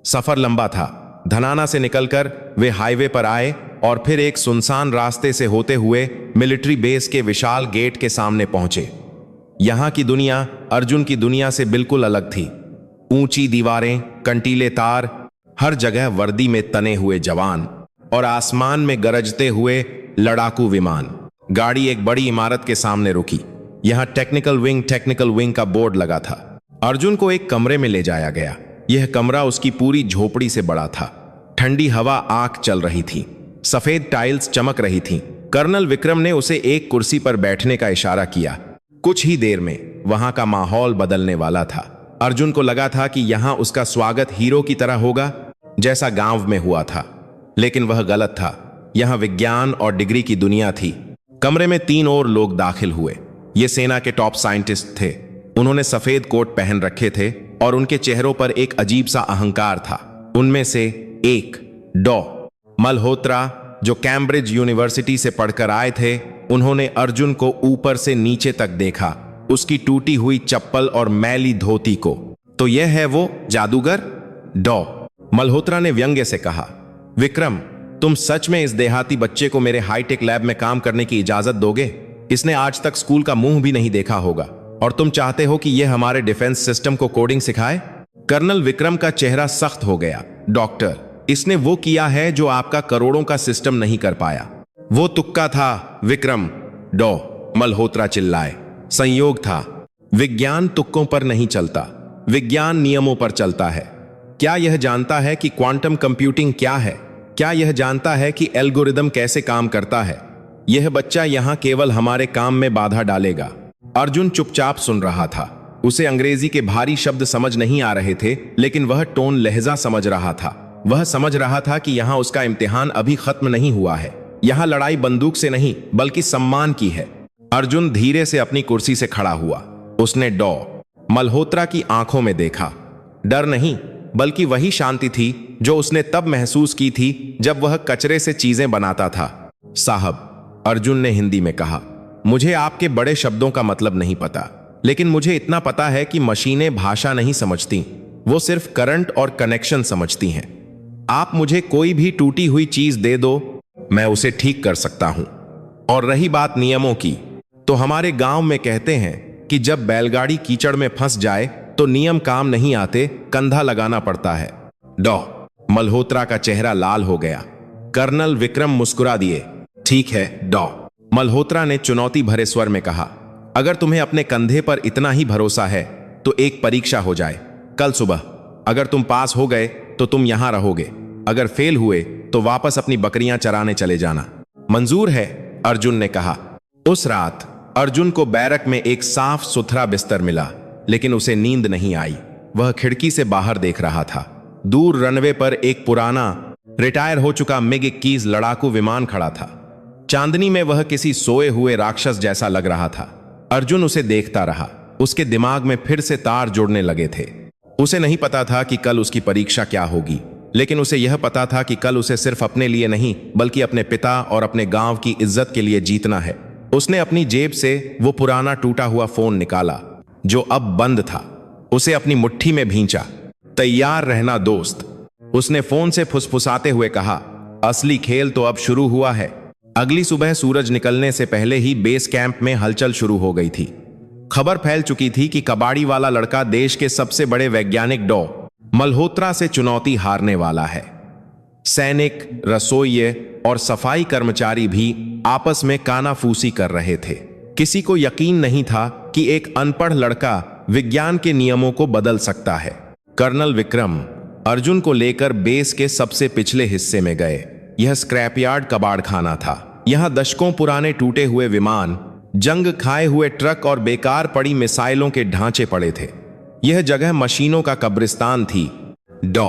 सफर लंबा था। धनाना से निकलकर वे हाईवे पर आए और फिर एक सुनसान रास्ते से होते हुए मिलिट्री बेस के विशाल गेट के सामने पहुंचे। यहां की दुनिया अर्जुन की दुनिया से बिल्कुल अलग थी। ऊंची दीवारें, कंटीले तार, हर जगह वर्दी में तने हुए जवान। और आसमान में गरजते हुए लड़ाकू विमान। गाड़ी एक बड़ी इमारत के सामने रुकी। यहां टेक्निकल विंग का बोर्ड लगा था। अर्जुन को एक कमरे में ले जाया गया। यह कमरा उसकी पूरी झोपड़ी से बड़ा था। ठंडी हवा आंख चल रही थी। सफेद टाइल्स चमक रही थीं। कर्नल विक्रम ने उसे एक कुर्सी पर बैठने का इशारा किया। कुछ ही देर में वहां का माहौल बदलने वाला था। अर्जुन को लगा था कि यहां उसका स्वागत हीरो की तरह होगा, जैसा गांव में हुआ था। लेकिन वह गलत था। यहां विज्ञान और डिग्री की दुनिया थी। कमरे में 3 और लोग दाखिल हुए। ये सेना के टॉप साइंटिस्ट थे। उन्होंने सफेद कोट पहन रखे थे और उनके चेहरों पर एक अजीब सा अहंकार था। उनमें से एक डॉ मल्होत्रा, जो कैम्ब्रिज यूनिवर्सिटी से पढ़कर आए थे, उन्होंने अर्जुन को ऊपर से नीचे तक देखा, उसकी टूटी हुई चप्पल और मैली धोती को। तो यह है वो जादूगर? डॉ मल्होत्रा ने व्यंग्य से कहा। विक्रम, तुम सच में इस देहाती बच्चे को मेरे हाईटेक लैब में काम करने की इजाजत दोगे? इसने आज तक स्कूल का मुंह भी नहीं देखा होगा और तुम चाहते हो कि यह हमारे डिफेंस सिस्टम को कोडिंग सिखाए? कर्नल विक्रम का चेहरा सख्त हो गया। डॉक्टर, इसने वो किया है जो आपका करोड़ों का सिस्टम नहीं कर पाया। वो तुक्का था विक्रम, डॉ मल्होत्रा चिल्लाए। संयोग था। विज्ञान तुक्कों पर नहीं चलता, विज्ञान नियमों पर चलता है। क्या यह जानता है कि क्वांटम कंप्यूटिंग क्या है? क्या यह जानता है कि एल्गोरिदम कैसे काम करता है? यह बच्चा यहां केवल हमारे काम में बाधा डालेगा। अर्जुन चुपचाप सुन रहा था। उसे अंग्रेजी के भारी शब्द समझ नहीं आ रहे थे, लेकिन वह टोन लहजा समझ रहा था। वह समझ रहा था कि यहां उसका इम्तिहान अभी खत्म नहीं हुआ है। यहां लड़ाई बंदूक से नहीं, बल्कि सम्मान की है। अर्जुन धीरे से अपनी कुर्सी से खड़ा हुआ। उसने डॉ मल्होत्रा की आंखों में देखा। डर नहीं, बल्कि वही शांति थी जो उसने तब महसूस की थी जब वह कचरे से चीजें बनाता था। साहब, अर्जुन ने हिंदी में कहा, मुझे आपके बड़े शब्दों का मतलब नहीं पता, लेकिन मुझे इतना पता है कि मशीनें भाषा नहीं समझती, वो सिर्फ करंट और कनेक्शन समझती हैं। आप मुझे कोई भी टूटी हुई चीज दे दो, मैं उसे ठीक कर सकता हूं। और रही बात नियमों की, तो हमारे गांव में कहते हैं कि जब बैलगाड़ी कीचड़ में फंस जाए तो नियम काम नहीं आते, कंधा लगाना पड़ता है। डॉ मल्होत्रा का चेहरा लाल हो गया। कर्नल विक्रम मुस्कुरा दिए। ठीक है डॉ मल्होत्रा ने चुनौती भरे स्वर में कहा, अगर तुम्हें अपने कंधे पर इतना ही भरोसा है तो एक परीक्षा हो जाए कल सुबह। अगर तुम पास हो गए तो तुम यहां रहोगे, अगर फेल हुए तो वापस अपनी बकरियां चराने चले जाना। मंजूर है, अर्जुन ने कहा। उस रात अर्जुन को बैरक में एक साफ सुथरा बिस्तर मिला, लेकिन उसे नींद नहीं आई। वह खिड़की से बाहर देख रहा था। दूर रनवे पर एक पुराना रिटायर हो चुका MiG-21 लड़ाकू विमान खड़ा था। चांदनी में वह किसी सोए हुए राक्षस जैसा लग रहा था। अर्जुन उसे देखता रहा। उसके दिमाग में फिर से तार जुड़ने लगे थे। उसे नहीं पता था कि कल उसकी परीक्षा क्या होगी, लेकिन उसे यह पता था कि कल उसे सिर्फ अपने लिए नहीं, बल्कि अपने पिता और अपने गांव की इज्जत के लिए जीतना है। उसने अपनी जेब से वो पुराना टूटा हुआ फोन निकाला, जो अब बंद था। उसे अपनी मुट्ठी में भींचा। तैयार रहना दोस्त, उसने फोन से फुसफुसाते हुए कहा। असली खेल तो अब शुरू हुआ है। अगली सुबह सूरज निकलने से पहले ही बेस कैंप में हलचल शुरू हो गई थी। खबर फैल चुकी थी कि कबाड़ी वाला लड़का देश के सबसे बड़े वैज्ञानिक डॉ मल्होत्रा से चुनौती हारने वाला है। सैनिक, रसोइये और सफाई कर्मचारी भी आपस में कानाफूसी कर रहे थे। किसी को यकीन नहीं था कि एक अनपढ़ लड़का विज्ञान के नियमों को बदल सकता है। कर्नल विक्रम अर्जुन को लेकर बेस के सबसे पिछले हिस्से में गए। यह स्क्रैपयार्ड कबाड़खाना था। यहां दशकों पुराने टूटे हुए विमान, जंग खाए हुए ट्रक और बेकार पड़ी मिसाइलों के ढांचे पड़े थे। यह जगह मशीनों का कब्रिस्तान थी। डॉ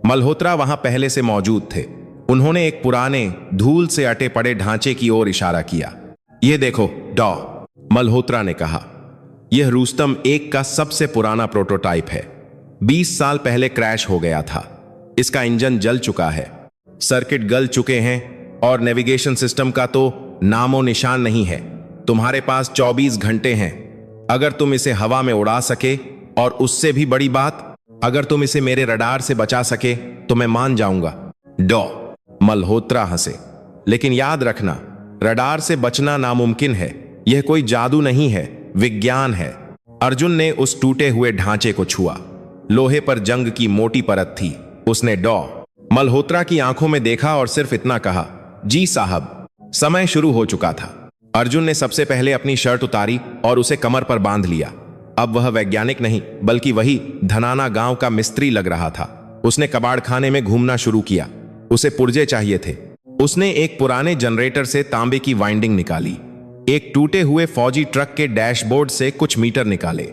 मल्होत्रा वहां पहले से मौजूद थे। उन्होंने एक पुराने धूल से अटे पड़े ढांचे की ओर इशारा किया। यह देखो डॉ मल्होत्रा ने कहा, यह रुस्तम 1 का सबसे पुराना प्रोटोटाइप है। 20 साल पहले क्रैश हो गया था। इसका इंजन जल चुका है, सर्किट गल चुके हैं और नेविगेशन सिस्टम का तो नामो निशान नहीं है। तुम्हारे पास 24 घंटे हैं। अगर तुम इसे हवा में उड़ा सके, और उससे भी बड़ी बात, अगर तुम इसे मेरे रडार से बचा सके तो मैं मान जाऊंगा। डॉ मल्होत्रा हंसे। लेकिन याद रखना, रडार से बचना नामुमकिन है। यह कोई जादू नहीं है, विज्ञान है। अर्जुन ने उस टूटे हुए ढांचे को छुआ। लोहे पर जंग की मोटी परत थी। उसने डॉ मल्होत्रा की आंखों में देखा और सिर्फ इतना कहा, जी साहब। समय शुरू हो चुका था। अर्जुन ने सबसे पहले अपनी शर्ट उतारी और उसे कमर पर बांध लिया। अब वह वैज्ञानिक नहीं बल्कि वही धनाना गांव का मिस्त्री लग रहा था। उसने कबाड़ खाने में घूमना शुरू किया। उसे पुर्जे चाहिए थे। उसने एक पुराने जनरेटर से तांबे की वाइंडिंग निकाली, एक टूटे हुए फौजी ट्रक के डैशबोर्ड से कुछ मीटर निकाले।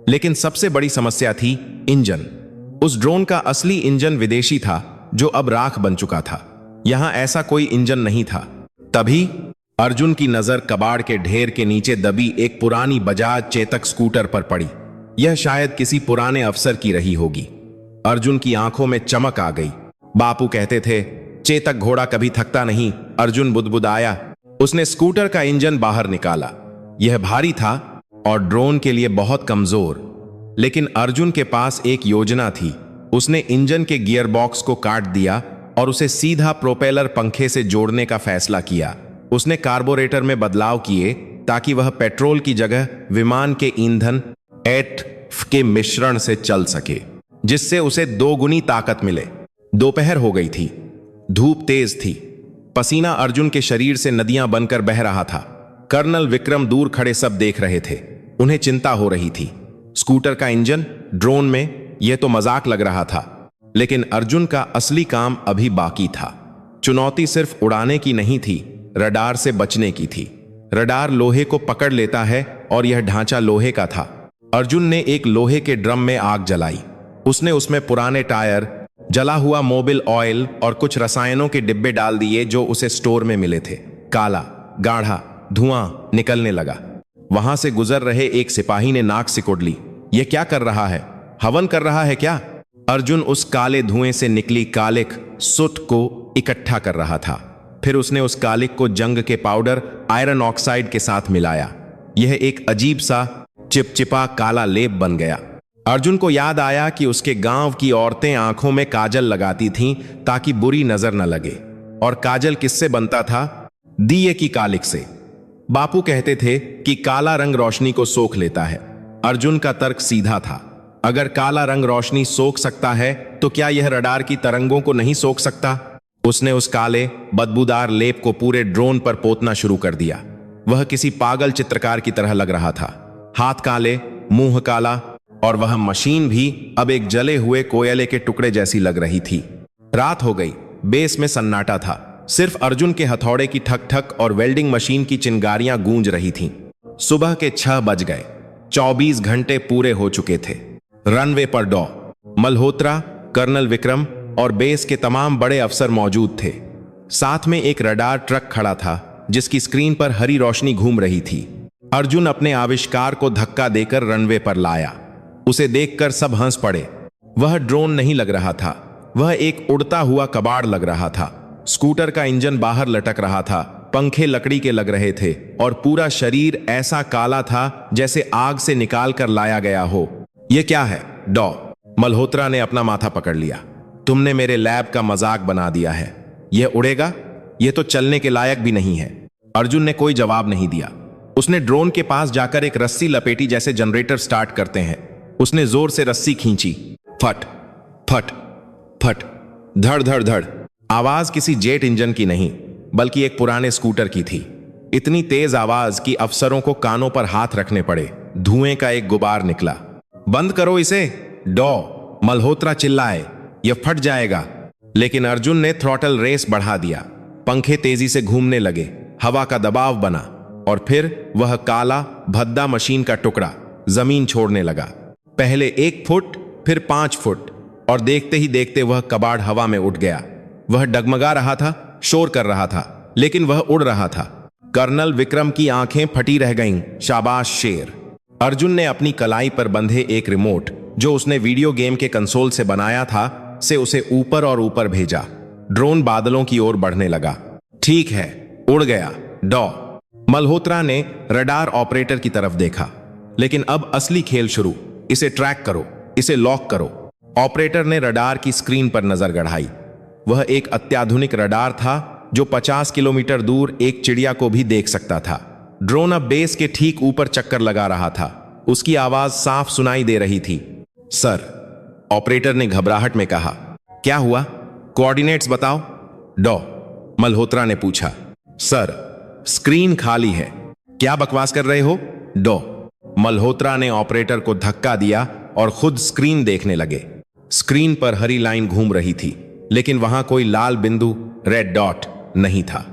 लेकिन सबसे बड़ी समस्या थी इंजन। उस ड्रोन का असली इंजन विदेशी था जो अब राख बन चुका था। यहां ऐसा कोई इंजन नहीं था। तभी अर्जुन की नजर कबाड़ के ढेर के नीचे दबी एक पुरानी बजाज चेतक स्कूटर पर पड़ी। यह शायद किसी पुराने अफसर की रही होगी। अर्जुन की आंखों में चमक आ गई। बापू कहते थे चेतक घोड़ा कभी थकता नहीं। अर्जुन बुदबुदाया। उसने स्कूटर का इंजन बाहर निकाला। यह भारी था और ड्रोन के लिए बहुत कमजोर। लेकिन अर्जुन के पास एक योजना थी। उसने इंजन के गियर बॉक्स को काट दिया और उसे सीधा प्रोपेलर पंखे से जोड़ने का फैसला किया। उसने कार्बोरेटर में बदलाव किए ताकि वह पेट्रोल की जगह विमान के ईंधन एटफ के मिश्रण से चल सके, जिससे उसे दोगुनी ताकत मिले। दोपहर हो गई थी। धूप तेज थी। पसीना अर्जुन के शरीर से नदियां बनकर बह रहा था। कर्नल विक्रम दूर खड़े सब देख रहे थे। उन्हें चिंता हो रही थी। स्कूटर का इंजन ड्रोन में यह तो मजाक लग रहा था, लेकिन अर्जुन का असली काम अभी बाकी था। चुनौती सिर्फ उड़ाने की नहीं थी, रडार से बचने की थी। रडार लोहे को पकड़ लेता है और यह ढांचा लोहे का था। अर्जुन ने एक लोहे के ड्रम में आग जलाई। उसने उसमें पुराने टायर, जला हुआ मोबिल ऑयल और कुछ रसायनों के डिब्बे डाल दिए जो उसे स्टोर में मिले थे। काला गाढ़ा धुआं निकलने लगा। वहां से गुजर रहे एक सिपाही ने नाक सिकोड़ ली। यह क्या कर रहा है? हवन कर रहा है क्या? अर्जुन उस काले धुएं से निकली कालिक सुट को इकट्ठा कर रहा था। फिर उसने उस कालिक को जंग के पाउडर आयरन ऑक्साइड के साथ मिलाया। यह एक अजीब सा चिपचिपा काला लेप बन गया। अर्जुन को याद आया कि उसके गांव की औरतें आंखों में काजल लगाती थीं ताकि बुरी नजर न लगे। और काजल किससे बनता था? दिए की कालिक से। बापू कहते थे कि काला रंग रोशनी को सोख लेता है। अर्जुन का तर्क सीधा था। अगर काला रंग रोशनी सोख सकता है तो क्या यह रडार की तरंगों को नहीं सोख सकता? उसने उस काले बदबूदार लेप को पूरे ड्रोन पर पोतना शुरू कर दिया। वह किसी पागल चित्रकार की तरह लग रहा था। हाथ काले, मुंह काला, और वह मशीन भी अब एक जले हुए कोयले के टुकड़े जैसी लग रही थी। रात हो गई। बेस में सन्नाटा था। सिर्फ अर्जुन के हथौड़े की ठक ठक और वेल्डिंग मशीन की चिंगारियां गूंज रही थीं। सुबह के 6 बज गए। 24 घंटे पूरे हो चुके थे। रनवे पर डॉ मल्होत्रा, कर्नल विक्रम और बेस के तमाम बड़े अफसर मौजूद थे। साथ में एक रडार ट्रक खड़ा था जिसकी स्क्रीन पर हरी रोशनी घूम रही थी। अर्जुन अपने आविष्कार को धक्का देकर रनवे पर लाया। उसे देखकर सब हंस पड़े। वह ड्रोन नहीं लग रहा था, वह एक उड़ता हुआ कबाड़ लग रहा था। स्कूटर का इंजन बाहर लटक रहा था, पंखे लकड़ी के लग रहे थे और पूरा शरीर ऐसा काला था जैसे आग से निकाल कर लाया गया हो। यह क्या है डॉ? मल्होत्रा ने अपना माथा पकड़ लिया। तुमने मेरे लैब का मजाक बना दिया है। यह उड़ेगा? यह तो चलने के लायक भी नहीं है। अर्जुन ने कोई जवाब नहीं दिया। उसने ड्रोन के पास जाकर एक रस्सी लपेटी जैसे जनरेटर स्टार्ट करते हैं। उसने जोर से रस्सी खींची। फट फट फट, धड़ धड़ धड़। आवाज किसी जेट इंजन की नहीं बल्कि एक पुराने स्कूटर की थी। इतनी तेज आवाज कि अफसरों को कानों पर हाथ रखने पड़े। धुएं का एक गुबार निकला। बंद करो इसे डॉ, मल्होत्रा चिल्लाए। यह फट जाएगा। लेकिन अर्जुन ने थ्रॉटल रेस बढ़ा दिया। पंखे तेजी से घूमने लगे। हवा का दबाव बना और फिर वह काला भद्दा मशीन का टुकड़ा जमीन छोड़ने लगा। पहले 1 फुट, फिर 5 फुट, और देखते ही देखते वह कबाड़ हवा में उठ गया। वह डगमगा रहा था, शोर कर रहा था, लेकिन वह उड़ रहा था। कर्नल विक्रम की आंखें फटी रह गईं। शाबाश शेर। अर्जुन ने अपनी कलाई पर बंधे एक रिमोट जो उसने वीडियो गेम के कंसोल से बनाया था से उसे ऊपर और ऊपर भेजा। ड्रोन बादलों की ओर बढ़ने लगा। ठीक है, उड़ गया डॉ। मल्होत्रा ने रडार ऑपरेटर की तरफ देखा। लेकिन अब असली खेल शुरू। इसे ट्रैक करो, इसे लॉक करो। ऑपरेटर ने रडार की स्क्रीन पर नजर गड़ाई। वह एक अत्याधुनिक रडार था जो 50 किलोमीटर दूर एक चिड़िया को भी देख सकता था। ड्रोन अब बेस के ठीक ऊपर चक्कर लगा रहा था। उसकी आवाज साफ सुनाई दे रही थी। सर, ऑपरेटर ने घबराहट में कहा। क्या हुआ? कोऑर्डिनेट्स बताओ। डॉ मल्होत्रा ने पूछा। सर, स्क्रीन खाली है। क्या बकवास कर रहे हो? डॉ मल्होत्रा ने ऑपरेटर को धक्का दिया और खुद स्क्रीन देखने लगे। स्क्रीन पर हरी लाइन घूम रही थी, लेकिन वहां कोई लाल बिंदु, रेड डॉट नहीं था।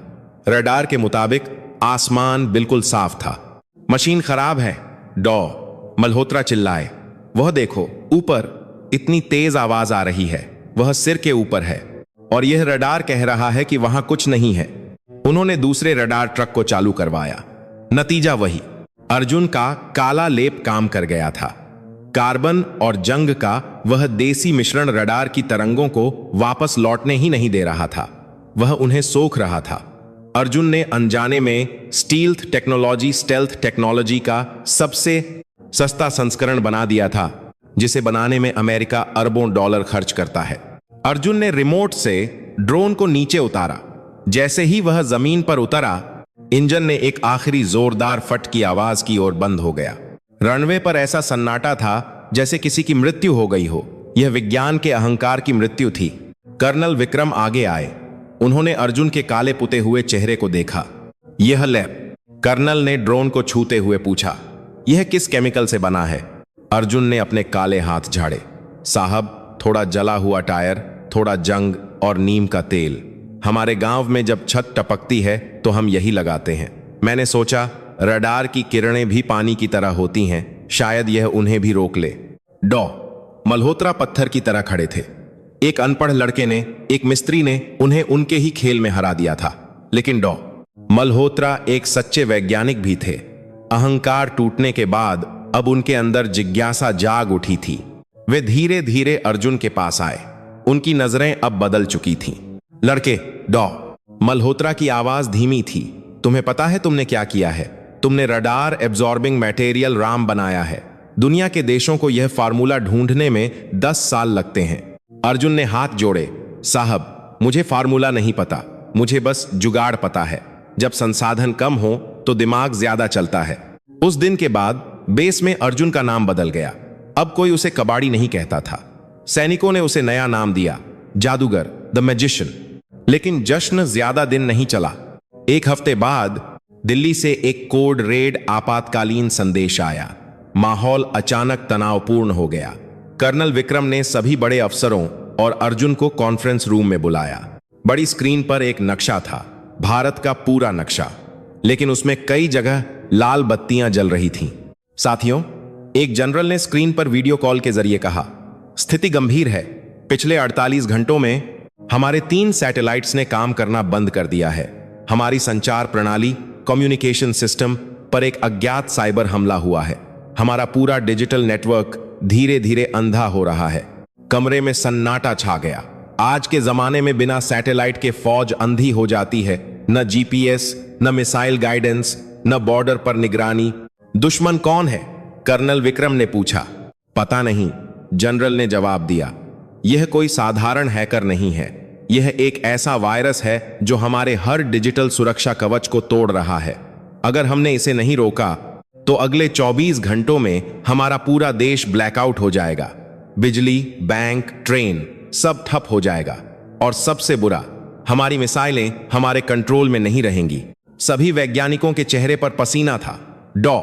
रडार के मुताबिक आसमान बिल्कुल साफ था। मशीन खराब है, डॉ मल्होत्रा चिल्लाए। वह देखो ऊपर, इतनी तेज आवाज आ रही है। वह सिर के ऊपर है और यह रडार कह रहा है कि वहां कुछ नहीं है। उन्होंने दूसरे रडार ट्रक को चालू करवाया। नतीजा वही, अर्जुन का काला लेप काम कर गया था। कार्बन और जंग का वह देसी मिश्रण रडार की तरंगों को वापस लौटने ही नहीं दे रहा था, वह उन्हें सोख रहा था। अर्जुन ने अनजाने में स्टेल्थ टेक्नोलॉजी का सबसे सस्ता संस्करण बना दिया था, जिसे बनाने में अमेरिका अरबों डॉलर खर्च करता है। अर्जुन ने रिमोट से ड्रोन को नीचे उतारा। जैसे ही वह जमीन पर उतरा, इंजन ने एक आखिरी जोरदार फट की आवाज की और बंद हो गया। रनवे पर ऐसा सन्नाटा था जैसे किसी की मृत्यु हो गई हो। यह विज्ञान के अहंकार की मृत्यु थी। कर्नल विक्रम आगे आए। उन्होंने अर्जुन के काले पुते हुए चेहरे को देखा। यह लैब, कर्नल ने ड्रोन को छूते हुए पूछा, यह किस केमिकल से बना है? अर्जुन ने अपने काले हाथ झाड़े। साहब, थोड़ा जला हुआ टायर, थोड़ा जंग और नीम का तेल। हमारे गांव में जब छत टपकती है तो हम यही लगाते हैं। मैंने सोचा रडार की किरणें भी पानी की तरह होती हैं, शायद यह उन्हें भी रोक ले। डॉ मल्होत्रा पत्थर की तरह खड़े थे। एक अनपढ़ लड़के ने, एक मिस्त्री ने उन्हें उनके ही खेल में हरा दिया था। लेकिन डॉ मल्होत्रा एक सच्चे वैज्ञानिक भी थे। अहंकार टूटने के बाद अब उनके अंदर जिज्ञासा जाग उठी थी। वे धीरे धीरे अर्जुन के पास आए। उनकी नजरें अब बदल चुकी थीं। लड़के, डॉ मल्होत्रा की आवाज धीमी थी, तुम्हें पता है तुमने क्या किया है? तुमने रडार एब्जॉर्बिंग मटेरियल राम बनाया है। दुनिया के देशों को यह फार्मूला ढूंढने में 10 साल लगते हैं। अर्जुन ने हाथ जोड़े। साहब, मुझे फार्मूला नहीं पता, मुझे बस जुगाड़ पता है। जब संसाधन कम हो तो दिमाग ज्यादा चलता है। उस दिन के बाद बेस में अर्जुन का नाम बदल गया। अब कोई उसे कबाड़ी नहीं कहता था। सैनिकों ने उसे नया नाम दिया, जादूगर, द मैजिशियन। लेकिन जश्न ज्यादा दिन नहीं चला। एक हफ्ते बाद दिल्ली से एक कोड रेड आपातकालीन संदेश आया। माहौल अचानक तनावपूर्ण हो गया। कर्नल विक्रम ने सभी बड़े अफसरों और अर्जुन को कॉन्फ्रेंस रूम में बुलाया। बड़ी स्क्रीन पर एक नक्शा था, भारत का पूरा नक्शा, लेकिन उसमें कई जगह लाल बत्तियां जल रही थीं। साथियों, एक जनरल ने स्क्रीन पर वीडियो कॉल के जरिए कहा, स्थिति गंभीर है। पिछले 48 घंटों में हमारे 3 सैटेलाइट्स ने काम करना बंद कर दिया है। हमारी संचार प्रणाली, कम्युनिकेशन सिस्टम पर एक अज्ञात साइबर हमला हुआ है। हमारा पूरा डिजिटल नेटवर्क धीरे धीरे अंधा हो रहा है। कमरे में सन्नाटा छा गया। आज के जमाने में बिना सैटेलाइट के फौज अंधी हो जाती है। न जीपीएस, न मिसाइल गाइडेंस, न बॉर्डर पर निगरानी। दुश्मन कौन है? कर्नल विक्रम ने पूछा। पता नहीं, जनरल ने जवाब दिया। यह कोई साधारण हैकर नहीं है। यह एक ऐसा वायरस है जो हमारे हर डिजिटल सुरक्षा कवच को तोड़ रहा है। अगर हमने इसे नहीं रोका तो अगले 24 घंटों में हमारा पूरा देश ब्लैकआउट हो जाएगा। बिजली, बैंक, ट्रेन सब ठप हो जाएगा। और सबसे बुरा, हमारी मिसाइलें हमारे कंट्रोल में नहीं रहेंगी। सभी वैज्ञानिकों के चेहरे पर पसीना था। डॉ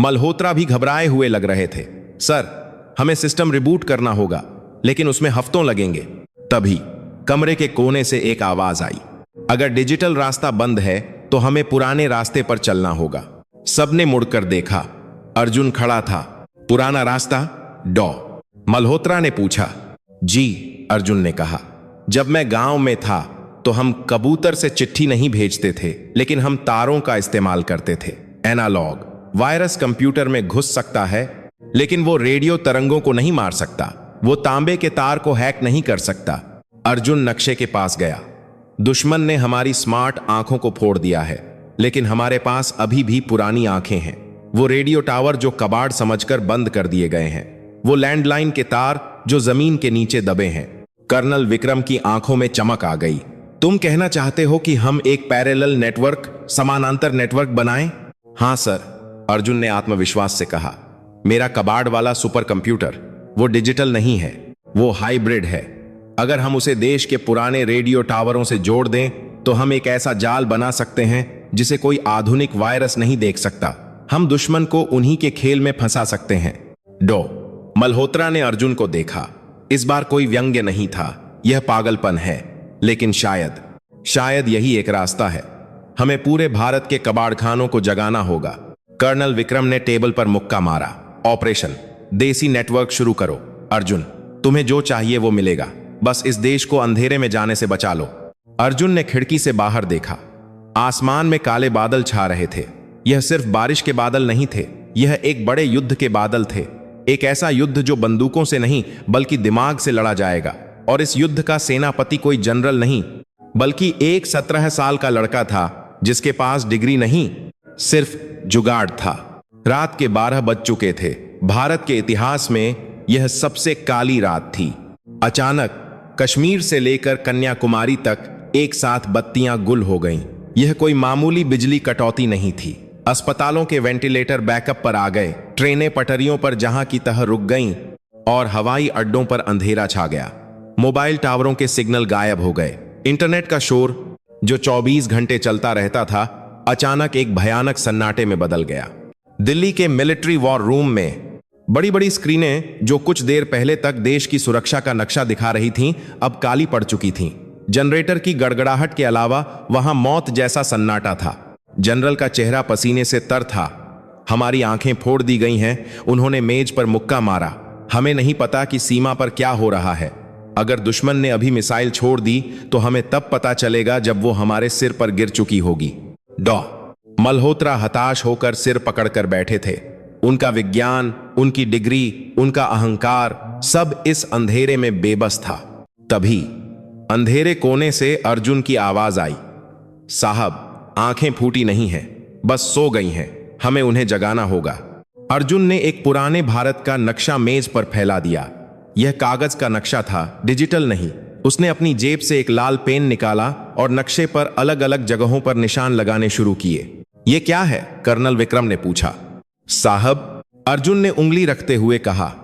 मल्होत्रा भी घबराए हुए लग रहे थे। सर, हमें सिस्टम रिबूट करना होगा, लेकिन उसमें हफ्तों लगेंगे। तभी कमरे के कोने से एक आवाज आई, अगर डिजिटल रास्ता बंद है तो हमें पुराने रास्ते पर चलना होगा। सबने मुड़कर देखा। अर्जुन खड़ा था। पुराना रास्ता? डॉ मल्होत्रा ने पूछा। जी, अर्जुन ने कहा। जब मैं गांव में था तो हम कबूतर से चिट्ठी नहीं भेजते थे, लेकिन हम तारों का इस्तेमाल करते थे, एनालॉग। वायरस कंप्यूटर में घुस सकता है, लेकिन वो रेडियो तरंगों को नहीं मार सकता। वो तांबे के तार को हैक नहीं कर सकता। अर्जुन नक्शे के पास गया। दुश्मन ने हमारी स्मार्ट आंखों को फोड़ दिया है, लेकिन हमारे पास अभी भी पुरानी आंखें हैं। वो रेडियो टावर जो कबाड़ समझकर बंद कर दिए गए हैं, वो लैंडलाइन के तार जो जमीन के नीचे दबे हैं। कर्नल विक्रम की आंखों में चमक आ गई। तुम कहना चाहते हो कि हम एक पैरेलल नेटवर्क, समानांतर नेटवर्क बनाएं? हां सर, अर्जुन ने आत्मविश्वास से कहा। मेरा कबाड़ वाला सुपर कंप्यूटर वो डिजिटल नहीं है, वो हाइब्रिड है। अगर हम उसे देश के पुराने रेडियो टावरों से जोड़ दें तो हम एक ऐसा जाल बना सकते हैं जिसे कोई आधुनिक वायरस नहीं देख सकता। हम दुश्मन को उन्हीं के खेल में फंसा सकते हैं। डॉ मल्होत्रा ने अर्जुन को देखा। इस बार कोई व्यंग्य नहीं था, यह पागलपन है। लेकिन शायद यही एक रास्ता है। हमें पूरे भारत के कबाड़खानों को जगाना होगा। कर्नल विक्रम ने टेबल पर मुक्का मारा। ऑपरेशन देसी नेटवर्क शुरू करो। अर्जुन, तुम्हें जो चाहिए वो मिलेगा, बस इस देश को अंधेरे में जाने से बचा लो। अर्जुन ने खिड़की से बाहर देखा। आसमान में काले बादल छा रहे थे। यह सिर्फ बारिश के बादल नहीं थे, यह एक बड़े युद्ध के बादल थे। एक ऐसा युद्ध जो बंदूकों से नहीं बल्कि दिमाग से लड़ा जाएगा। और इस युद्ध का सेनापति कोई जनरल नहीं बल्कि एक 17 साल का लड़का था जिसके पास डिग्री नहीं, सिर्फ जुगाड़ था। रात के 12 बज चुके थे। भारत के इतिहास में यह सबसे काली रात थी। अचानक कश्मीर से लेकर कन्याकुमारी तक एक साथ बत्तियां गुल हो गईं। यह कोई मामूली बिजली कटौती नहीं थी। अस्पतालों के वेंटिलेटर बैकअप पर आ गए, ट्रेनें पटरियों पर जहां की तह रुक गईं और हवाई अड्डों पर अंधेरा छा गया। मोबाइल टावरों के सिग्नल गायब हो गए। इंटरनेट का शोर जो 24 घंटे चलता रहता था, अचानक एक भयानक सन्नाटे में बदल गया। दिल्ली के मिलिट्री वॉर रूम में बड़ी बड़ी स्क्रीनें जो कुछ देर पहले तक देश की सुरक्षा का नक्शा दिखा रही थीं, अब काली पड़ चुकी थीं। जनरेटर की गड़गड़ाहट के अलावा वहां मौत जैसा सन्नाटा था। जनरल का चेहरा पसीने से तर था। हमारी आंखें फोड़ दी गई हैं, उन्होंने मेज पर मुक्का मारा। हमें नहीं पता कि सीमा पर क्या हो रहा है। अगर दुश्मन ने अभी मिसाइल छोड़ दी तो हमें तब पता चलेगा जब वो हमारे सिर पर गिर चुकी होगी। डॉ मल्होत्रा हताश होकर सिर पकड़कर बैठे थे। उनका विज्ञान, उनकी डिग्री, उनका अहंकार सब इस अंधेरे में बेबस था। तभी अंधेरे कोने से अर्जुन की आवाज आई, साहब, आंखें फूटी नहीं हैं, बस सो गई हैं, हमें उन्हें जगाना होगा। अर्जुन ने एक पुराने भारत का नक्शा मेज पर फैला दिया। यह कागज का नक्शा था, डिजिटल नहीं। उसने अपनी जेब से एक लाल पेन निकाला और नक्शे पर अलग अलग जगहों पर निशान लगाने शुरू किए। यह क्या है? कर्नल विक्रम ने पूछा। साहब, अर्जुन ने उंगली रखते हुए कहा,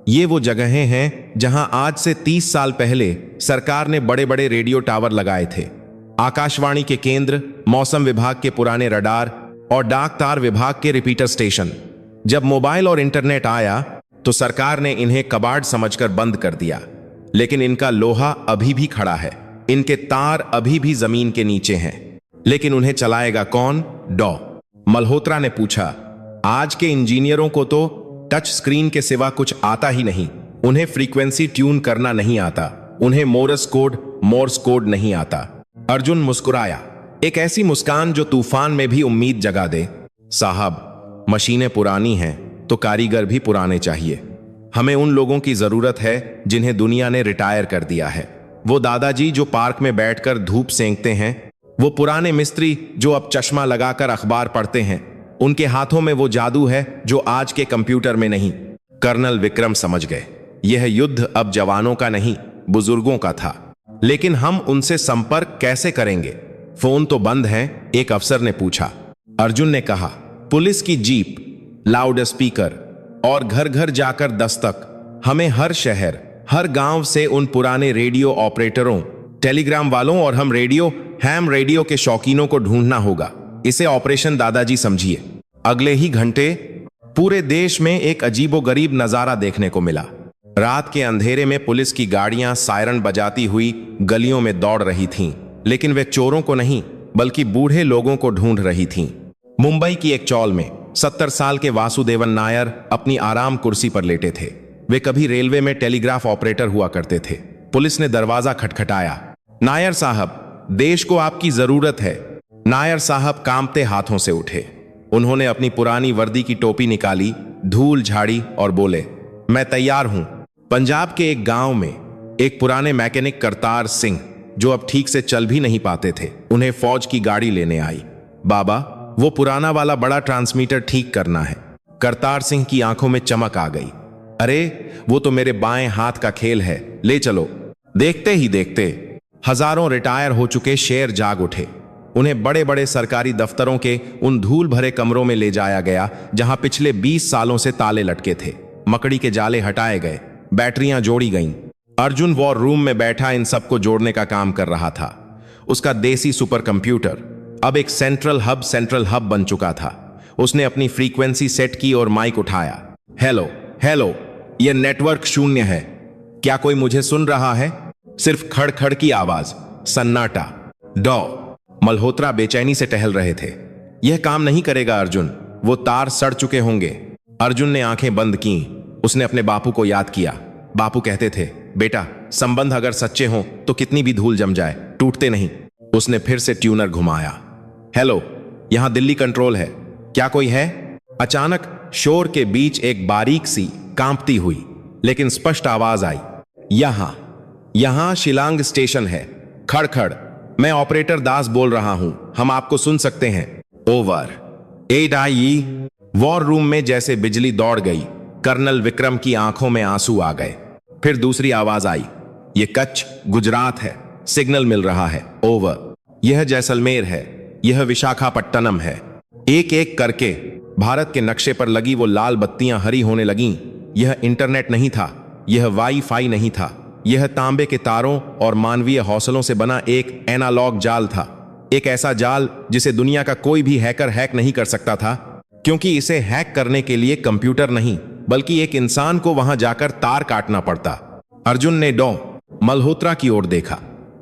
ये वो जगहें हैं जहां आज से 30 साल पहले सरकार ने बड़े बड़े रेडियो टावर लगाए थे। आकाशवाणी के केंद्र, मौसम विभाग के पुराने रडार और डाक तार विभाग के रिपीटर स्टेशन। जब मोबाइल और इंटरनेट आया तो सरकार ने इन्हें कबाड़ समझकर बंद कर दिया। लेकिन इनका लोहा अभी भी खड़ा है, इनके तार अभी भी जमीन के नीचे हैं। लेकिन उन्हें चलाएगा कौन? डॉ मल्होत्रा ने पूछा। आज के इंजीनियरों को तो टच स्क्रीन के सिवा कुछ आता ही नहीं। उन्हें फ्रीक्वेंसी ट्यून करना नहीं आता, उन्हें मोर्स कोड नहीं आता। अर्जुन मुस्कुराया, एक ऐसी मुस्कान जो तूफान में भी उम्मीद जगा दे। साहब, मशीनें पुरानी हैं तो कारीगर भी पुराने चाहिए। हमें उन लोगों की जरूरत है जिन्हें दुनिया ने रिटायर कर दिया है। वो दादाजी जो पार्क में बैठकर धूप सेंकते हैं, वो पुराने मिस्त्री जो अब चश्मा लगाकर अखबार पढ़ते हैं। उनके हाथों में वो जादू है जो आज के कंप्यूटर में नहीं। कर्नल विक्रम समझ गए, यह युद्ध अब जवानों का नहीं, बुजुर्गों का था। लेकिन हम उनसे संपर्क कैसे करेंगे? फोन तो बंद है, एक अफसर ने पूछा। अर्जुन ने कहा, पुलिस की जीप, लाउड स्पीकर और घर घर जाकर दस्तक। हमें हर शहर, हर गांव से उन पुराने रेडियो ऑपरेटरों, टेलीग्राम वालों और हैम रेडियो के शौकीनों को ढूंढना होगा। इसे ऑपरेशन दादाजी समझिए। अगले ही घंटे पूरे देश में एक अजीबोगरीब नजारा देखने को मिला। रात के अंधेरे में पुलिस की गाड़ियां सायरन बजाती हुई गलियों में दौड़ रही थीं, लेकिन वे चोरों को नहीं बल्कि बूढ़े लोगों को ढूंढ रही थीं। मुंबई की एक चौल में 70 साल के वासुदेवन नायर अपनी आराम कुर्सी पर लेटे थे। वे कभी रेलवे में टेलीग्राफ ऑपरेटर हुआ करते थे। पुलिस ने दरवाजा खटखटाया। नायर साहब, देश को आपकी जरूरत है। नायर साहब कांपते हाथों से उठे। उन्होंने अपनी पुरानी वर्दी की टोपी निकाली, धूल झाड़ी और बोले, मैं तैयार हूं। पंजाब के एक गांव में एक पुराने मैकेनिक करतार सिंह, जो अब ठीक से चल भी नहीं पाते थे, उन्हें फौज की गाड़ी लेने आई। बाबा, वो पुराना वाला बड़ा ट्रांसमीटर ठीक करना है। करतार सिंह की आंखों में चमक आ गई। अरे, वो तो मेरे बाएं हाथ का खेल है, ले चलो। देखते ही देखते हजारों रिटायर हो चुके शेर जाग उठे। उन्हें बड़े बड़े सरकारी दफ्तरों के उन धूल भरे कमरों में ले जाया गया जहां पिछले 20 सालों से ताले लटके थे। मकड़ी के जाले हटाए गए, बैटरियां जोड़ी गईं। अर्जुन वॉर रूम में बैठा इन सबको जोड़ने का काम कर रहा था। उसका देसी सुपर कंप्यूटर अब एक सेंट्रल हब बन चुका था। उसने अपनी फ्रीक्वेंसी सेट की और माइक उठाया। हेलो हेलो, यह नेटवर्क शून्य है। क्या कोई मुझे सुन रहा है? सिर्फ खड़ खड़ की आवाज, सन्नाटा। डॉ मल्होत्रा बेचैनी से टहल रहे थे। यह काम नहीं करेगा अर्जुन, वो तार सड़ चुके होंगे। अर्जुन ने आंखें बंद की। उसने अपने बापू को याद किया। बापू कहते थे, बेटा, संबंध अगर सच्चे हों तो कितनी भी धूल जम जाए, टूटते नहीं। उसने फिर से ट्यूनर घुमाया। हेलो, यहां दिल्ली कंट्रोल है, क्या कोई है? अचानक शोर के बीच एक बारीक सी कांपती हुई लेकिन स्पष्ट आवाज आई। यहां शिलांग स्टेशन है। खड़ खड़, मैं ऑपरेटर दास बोल रहा हूं, हम आपको सुन सकते हैं। ओवर। एडआई। वॉर रूम में जैसे बिजली दौड़ गई। कर्नल विक्रम की आंखों में आंसू आ गए। फिर दूसरी आवाज आई। यह कच्छ, गुजरात है, सिग्नल मिल रहा है। ओवर। यह जैसलमेर है, यह विशाखापट्टनम है। एक एक करके भारत के नक्शे पर लगी वो लाल बत्तियां हरी होने लगीं। यह इंटरनेट नहीं था, यह वाईफाई नहीं था, यह तांबे के तारों और मानवीय हौसलों से बना एक एनालॉग जाल था। एक ऐसा जाल जिसे दुनिया का कोई भी हैकर हैक नहीं कर सकता था, क्योंकि इसे हैक करने के लिए कंप्यूटर नहीं बल्कि एक इंसान को वहां जाकर तार काटना पड़ता। अर्जुन ने डॉ मल्होत्रा की ओर देखा।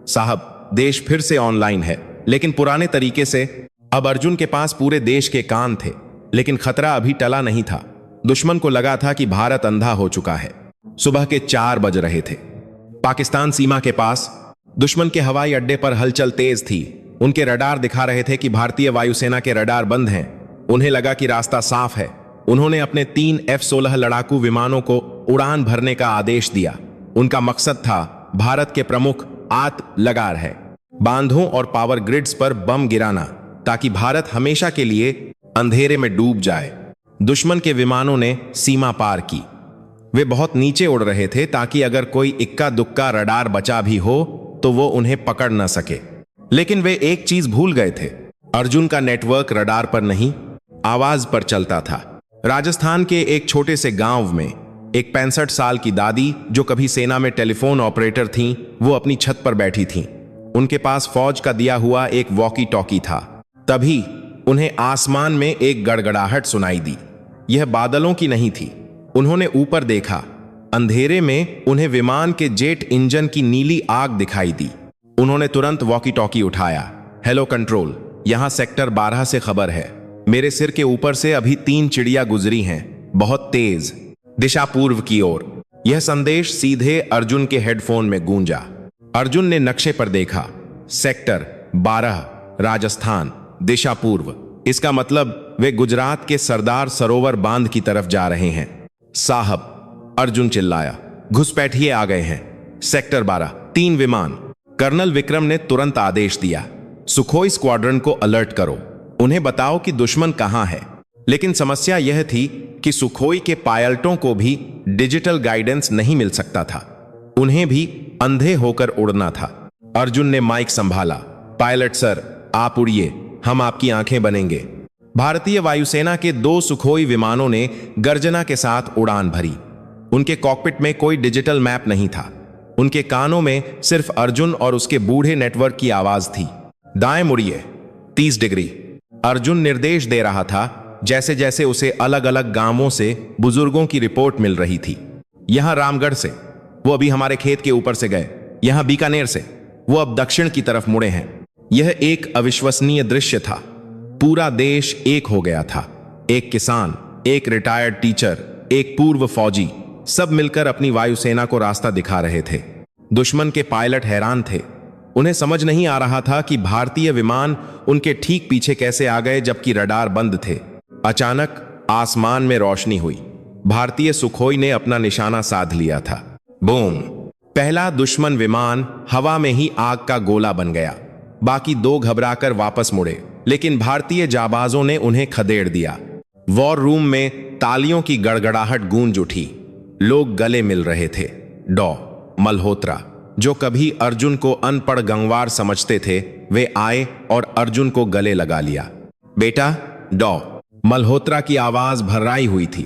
साहब, देश फिर से ऑनलाइन है, लेकिन पुराने तरीके से। अब अर्जुन के पास पूरे देश के कान थे, लेकिन खतरा अभी टला नहीं था। दुश्मन को लगा था कि भारत अंधा हो चुका है। सुबह के 4 बज रहे थे। पाकिस्तान सीमा के पास दुश्मन के हवाई अड्डे पर हलचल तेज थी। उनके रडार दिखा रहे थे कि भारतीय वायुसेना के रडार बंद हैं। उन्हें लगा कि रास्ता साफ है। उन्होंने अपने 3 F-16 लड़ाकू विमानों को उड़ान भरने का आदेश दिया। उनका मकसद था भारत के प्रमुख लगार है बांधों और पावर ग्रिड्स पर बम गिराना, ताकि भारत हमेशा के लिए अंधेरे में डूब जाए। दुश्मन के विमानों ने सीमा पार की। वे बहुत नीचे उड़ रहे थे ताकि अगर कोई इक्का दुक्का रडार बचा भी हो तो वो उन्हें पकड़ न सके। लेकिन वे एक चीज भूल गए थे। अर्जुन का नेटवर्क रडार पर नहीं, आवाज पर चलता था। राजस्थान के एक छोटे से गांव में एक 65 साल की दादी, जो कभी सेना में टेलीफोन ऑपरेटर थीं, वो अपनी छत पर बैठी थीं। उनके पास फौज का दिया हुआ एक वॉकी टॉकी था। तभी उन्हें आसमान में एक गड़गड़ाहट सुनाई दी। यह बादलों की नहीं थी। उन्होंने ऊपर देखा। अंधेरे में उन्हें विमान के जेट इंजन की नीली आग दिखाई दी। उन्होंने तुरंत वॉकी टॉकी उठाया। हेलो कंट्रोल, यहां सेक्टर 12 से खबर है। मेरे सिर के ऊपर से अभी 3 चिड़िया गुजरी हैं, बहुत तेज, दिशा पूर्व की ओर। यह संदेश सीधे अर्जुन के हेडफोन में गूंजा। अर्जुन ने नक्शे पर देखा। सेक्टर 12, राजस्थान, दिशा पूर्व। इसका मतलब वे गुजरात के सरदार सरोवर बांध की तरफ जा रहे हैं। साहब, अर्जुन चिल्लाया, घुसपैठिए आ गए हैं। सेक्टर 12, 3 विमान। कर्नल विक्रम ने तुरंत आदेश दिया, सुखोई स्क्वाड्रन को अलर्ट करो, उन्हें बताओ कि दुश्मन कहां है। लेकिन समस्या यह थी कि सुखोई के पायलटों को भी डिजिटल गाइडेंस नहीं मिल सकता था। उन्हें भी अंधे होकर उड़ना था। अर्जुन ने माइक संभाला। पायलट सर, आप उड़िए, हम आपकी आंखें बनेंगे। भारतीय वायुसेना के 2 सुखोई विमानों ने गर्जना के साथ उड़ान भरी। उनके कॉकपिट में कोई डिजिटल मैप नहीं था। उनके कानों में सिर्फ अर्जुन और उसके बूढ़े नेटवर्क की आवाज थी। दाएं मुड़िए, 30 डिग्री। अर्जुन निर्देश दे रहा था जैसे जैसे उसे अलग अलग गांवों से बुजुर्गों की रिपोर्ट मिल रही थी। यहां रामगढ़ से, वो अभी हमारे खेत के ऊपर से गए। यहां बीकानेर से, वो अब दक्षिण की तरफ मुड़े हैं। यह एक अविश्वसनीय दृश्य था। पूरा देश एक हो गया था। एक किसान, एक रिटायर्ड टीचर, एक पूर्व फौजी, सब मिलकर अपनी वायुसेना को रास्ता दिखा रहे थे। दुश्मन के पायलट हैरान थे। उन्हें समझ नहीं आ रहा था कि भारतीय विमान उनके ठीक पीछे कैसे आ गए जबकि रडार बंद थे। अचानक आसमान में रोशनी हुई। भारतीय सुखोई ने अपना निशाना साध लिया था। बूम! पहला दुश्मन विमान हवा में ही आग का गोला बन गया। बाकी 2 घबराकर वापस मुड़े, लेकिन भारतीय जाबाजों ने उन्हें खदेड़ दिया। वॉर रूम में तालियों की गड़गड़ाहट गूंज उठी। लोग गले मिल रहे थे। डॉ मल्होत्रा, जो कभी अर्जुन को अनपढ़ गंवार समझते थे, वे आए और अर्जुन को गले लगा लिया। बेटा, डॉ मल्होत्रा की आवाज भर्राई हुई थी,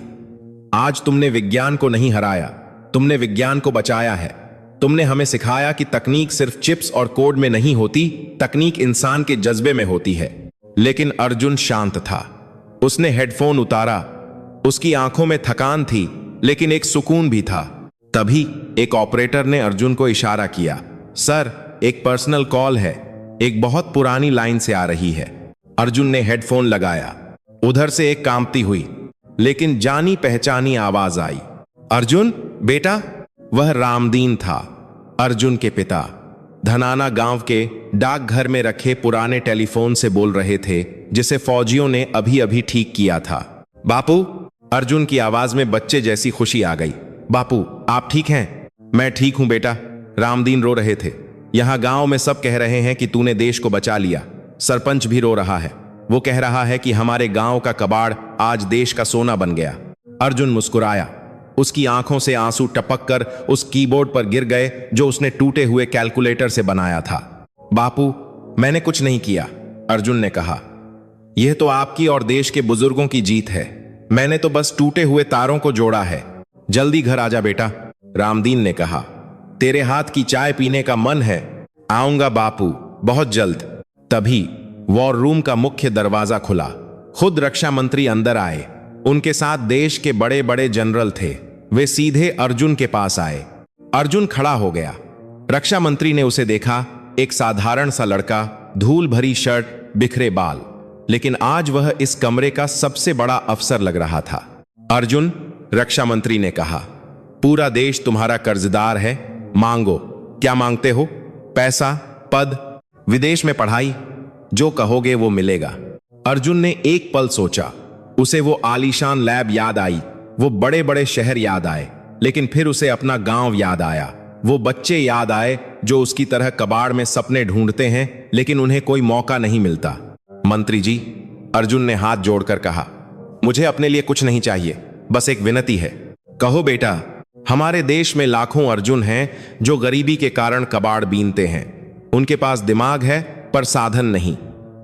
आज तुमने विज्ञान को नहीं हराया, तुमने विज्ञान को बचाया है। तुमने हमें सिखाया कि तकनीक सिर्फ चिप्स और कोड में नहीं होती, तकनीक इंसान के जज्बे में होती है। लेकिन अर्जुन शांत था। उसने हेडफोन उतारा। उसकी आंखों में थकान थी, लेकिन एक सुकून भी था। तभी एक ऑपरेटर ने अर्जुन को इशारा किया। सर, एक पर्सनल कॉल है, एक बहुत पुरानी लाइन से आ रही है। अर्जुन ने हेडफोन लगाया। उधर से एक कांपती हुई लेकिन जानी पहचानी आवाज आई। अर्जुन बेटा। वह रामदीन था, अर्जुन के पिता। धनाना गांव के डाकघर में रखे पुराने टेलीफोन से बोल रहे थे, जिसे फौजियों ने अभी अभी ठीक किया था। बापू। अर्जुन की आवाज में बच्चे जैसी खुशी आ गई। बापू, आप ठीक हैं? मैं ठीक हूं बेटा। रामदीन रो रहे थे। यहां गांव में सब कह रहे हैं कि तूने देश को बचा लिया। सरपंच भी रो रहा है। वो कह रहा है कि हमारे गांव का कबाड़ आज देश का सोना बन गया। अर्जुन मुस्कुराया। उसकी आंखों से आंसू टपक कर उस कीबोर्ड पर गिर गए जो उसने टूटे हुए कैलकुलेटर से बनाया था। बापू, मैंने कुछ नहीं किया, अर्जुन ने कहा। यह तो आपकी और देश के बुजुर्गों की जीत है। मैंने तो बस टूटे हुए तारों को जोड़ा है। जल्दी घर आजा बेटा, रामदीन ने कहा। तेरे हाथ की चाय पीने का मन है। आऊंगा बापू, बहुत जल्द। तभी वॉर रूम का मुख्य दरवाजा खुला। खुद रक्षा मंत्री अंदर आए। उनके साथ देश के बड़े बड़े जनरल थे। वे सीधे अर्जुन के पास आए। अर्जुन खड़ा हो गया। रक्षा मंत्री ने उसे देखा। एक साधारण सा लड़का, धूल भरी शर्ट, बिखरे बाल, लेकिन आज वह इस कमरे का सबसे बड़ा अफसर लग रहा था। अर्जुन, रक्षा मंत्री ने कहा, पूरा देश तुम्हारा कर्जदार है। मांगो। क्या मांगते हो? पैसा, पद, विदेश में पढ़ाई? जो कहोगे वो मिलेगा। अर्जुन ने एक पल सोचा। उसे वो आलीशान लैब याद आई, वो बड़े बड़े शहर याद आए, लेकिन फिर उसे अपना गांव याद आया। वो बच्चे याद आए जो उसकी तरह कबाड़ में सपने ढूंढते हैं, लेकिन उन्हें कोई मौका नहीं मिलता। मंत्री जी, अर्जुन ने हाथ जोड़कर कहा, मुझे अपने लिए कुछ नहीं चाहिए, बस एक विनती है। कहो बेटा। हमारे देश में लाखों अर्जुन हैं जो गरीबी के कारण कबाड़ बीनते हैं। उनके पास दिमाग है पर साधन नहीं।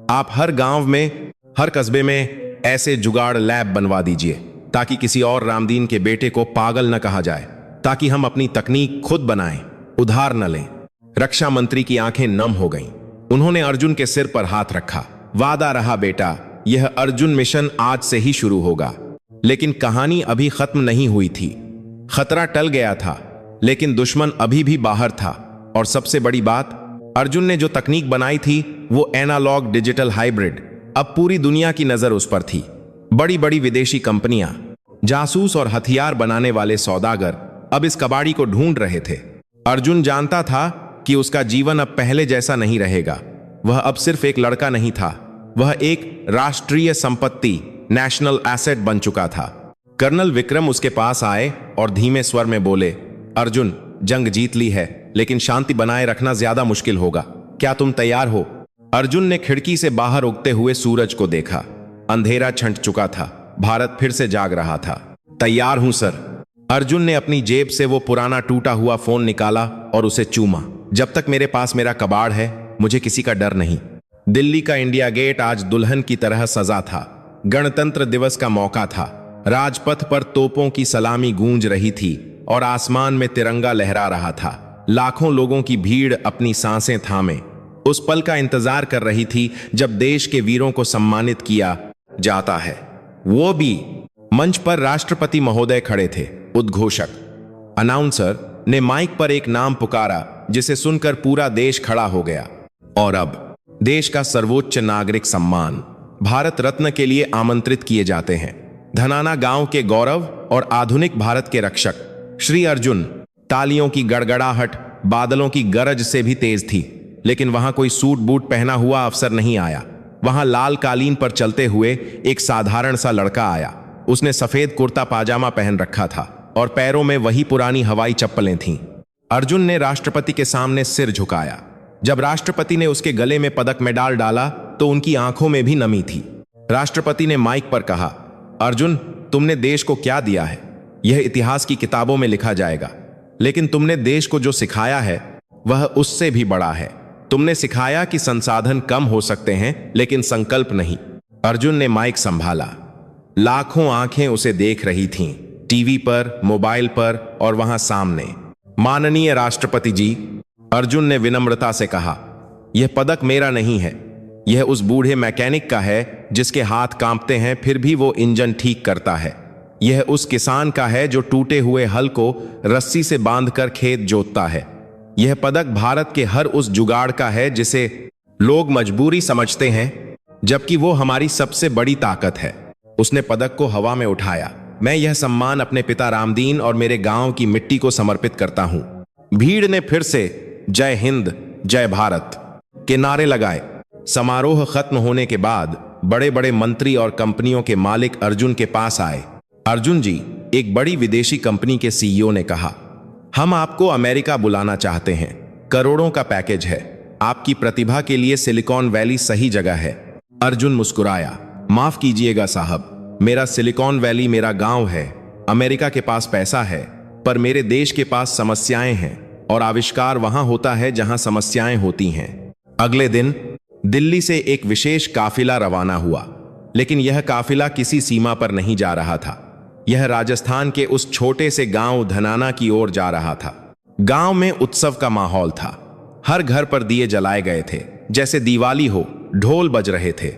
आप हर गांव में, हर कस्बे में ऐसे जुगाड़ लैब बनवा दीजिए ताकि किसी और रामदीन के बेटे को पागल न कहा जाए, ताकि हम अपनी तकनीक खुद बनाएं, उधार न लें। रक्षा मंत्री की आंखें नम हो गईं। उन्होंने अर्जुन के सिर पर हाथ रखा। वादा रहा बेटा, यह अर्जुन मिशन आज से ही शुरू होगा। लेकिन कहानी अभी खत्म नहीं हुई थी। खतरा टल गया था, लेकिन दुश्मन अभी भी बाहर था। और सबसे बड़ी बात, अर्जुन ने जो तकनीक बनाई थी वो एनालॉग डिजिटल हाइब्रिड। अब पूरी दुनिया की नजर उस पर थी। बड़ी बड़ी विदेशी कंपनियां, जासूस और हथियार बनाने वाले सौदागर अब इस कबाड़ी को ढूंढ रहे थे। अर्जुन जानता था कि उसका जीवन अब पहले जैसा नहीं रहेगा। वह अब सिर्फ एक लड़का नहीं था, वह एक राष्ट्रीय संपत्ति, नेशनल एसेट बन चुका था। कर्नल विक्रम उसके पास आए और धीमे स्वर में बोले, अर्जुन, जंग जीत ली है, लेकिन शांति बनाए रखना ज्यादा मुश्किल होगा। क्या तुम तैयार हो? अर्जुन ने खिड़की से बाहर उगते हुए सूरज को देखा। अंधेरा छंट चुका था। भारत फिर से जाग रहा था। तैयार हूं सर। अर्जुन ने अपनी जेब से वो पुराना टूटा हुआ फोन निकाला और उसे चूमा। जब तक मेरे पास मेरा कबाड़ है, मुझे किसी का डर नहीं। दिल्ली का इंडिया गेट आज दुल्हन की तरह सजा था। गणतंत्र दिवस का मौका था। राजपथ पर तोपों की सलामी गूंज रही थी और आसमान में तिरंगा लहरा रहा था। लाखों लोगों की भीड़ अपनी सांसें थामे उस पल का इंतजार कर रही थी जब देश के वीरों को सम्मानित किया जाता है। वो भी मंच पर राष्ट्रपति महोदय खड़े थे। उद्घोषक, अनाउंसर ने माइक पर एक नाम पुकारा, जिसे सुनकर पूरा देश खड़ा हो गया। और अब देश का सर्वोच्च नागरिक सम्मान, भारत रत्न के लिए आमंत्रित किए जाते हैं धनाना गांव के गौरव और आधुनिक भारत के रक्षक श्री अर्जुन। तालियों की गड़गड़ाहट बादलों की गरज से भी तेज थी, लेकिन वहां कोई सूट बूट पहना हुआ अफसर नहीं आया। वहां लाल कालीन पर चलते हुए एक साधारण सा लड़का आया। उसने सफेद कुर्ता पाजामा पहन रखा था और पैरों में वही पुरानी हवाई चप्पलें थीं। अर्जुन ने राष्ट्रपति के सामने सिर झुकाया। जब राष्ट्रपति ने उसके गले में पदक मेडाल डाला तो उनकी आंखों में भी नमी थी। राष्ट्रपति ने माइक पर कहा, अर्जुन, तुमने देश को क्या दिया है यह इतिहास की किताबों में लिखा जाएगा, लेकिन तुमने देश को जो सिखाया है वह उससे भी बड़ा है। तुमने सिखाया कि संसाधन कम हो सकते हैं, लेकिन संकल्प नहीं। अर्जुन ने माइक संभाला। लाखों आंखें उसे देख रही थीं, टीवी पर, मोबाइल पर और वहां सामने। माननीय राष्ट्रपति जी, अर्जुन ने विनम्रता से कहा, यह पदक मेरा नहीं है। यह उस बूढ़े मैकेनिक का है जिसके हाथ कांपते हैं फिर भी वो इंजन ठीक करता है। यह उस किसान का है जो टूटे हुए हल को रस्सी से बांधकर खेत जोतता है। यह पदक भारत के हर उस जुगाड़ का है जिसे लोग मजबूरी समझते हैं, जबकि वो हमारी सबसे बड़ी ताकत है। उसने पदक को हवा में उठाया। मैं यह सम्मान अपने पिता रामदीन और मेरे गांव की मिट्टी को समर्पित करता हूं। भीड़ ने फिर से जय हिंद, जय भारत के नारे लगाए। समारोह खत्म होने के बाद बड़े बड़े मंत्री और कंपनियों के मालिक अर्जुन के पास आए। अर्जुन जी, एक बड़ी विदेशी कंपनी के सीईओ ने कहा, हम आपको अमेरिका बुलाना चाहते हैं। करोड़ों का पैकेज है। आपकी प्रतिभा के लिए सिलिकॉन वैली सही जगह है। अर्जुन मुस्कुराया, माफ कीजिएगा साहब, मेरा सिलिकॉन वैली मेरा गांव है। अमेरिका के पास पैसा है, पर मेरे देश के पास समस्याएं हैं, और आविष्कार वहां होता है जहां समस्याएं होती हैं। अगले दिन दिल्ली से एक विशेष काफिला रवाना हुआ, लेकिन यह काफिला किसी सीमा पर नहीं जा रहा था। यह राजस्थान के उस छोटे से गांव धनाना की ओर जा रहा था। गांव में उत्सव का माहौल था। हर घर पर दिए जलाए गए थे, जैसे दिवाली हो। ढोल बज रहे थे,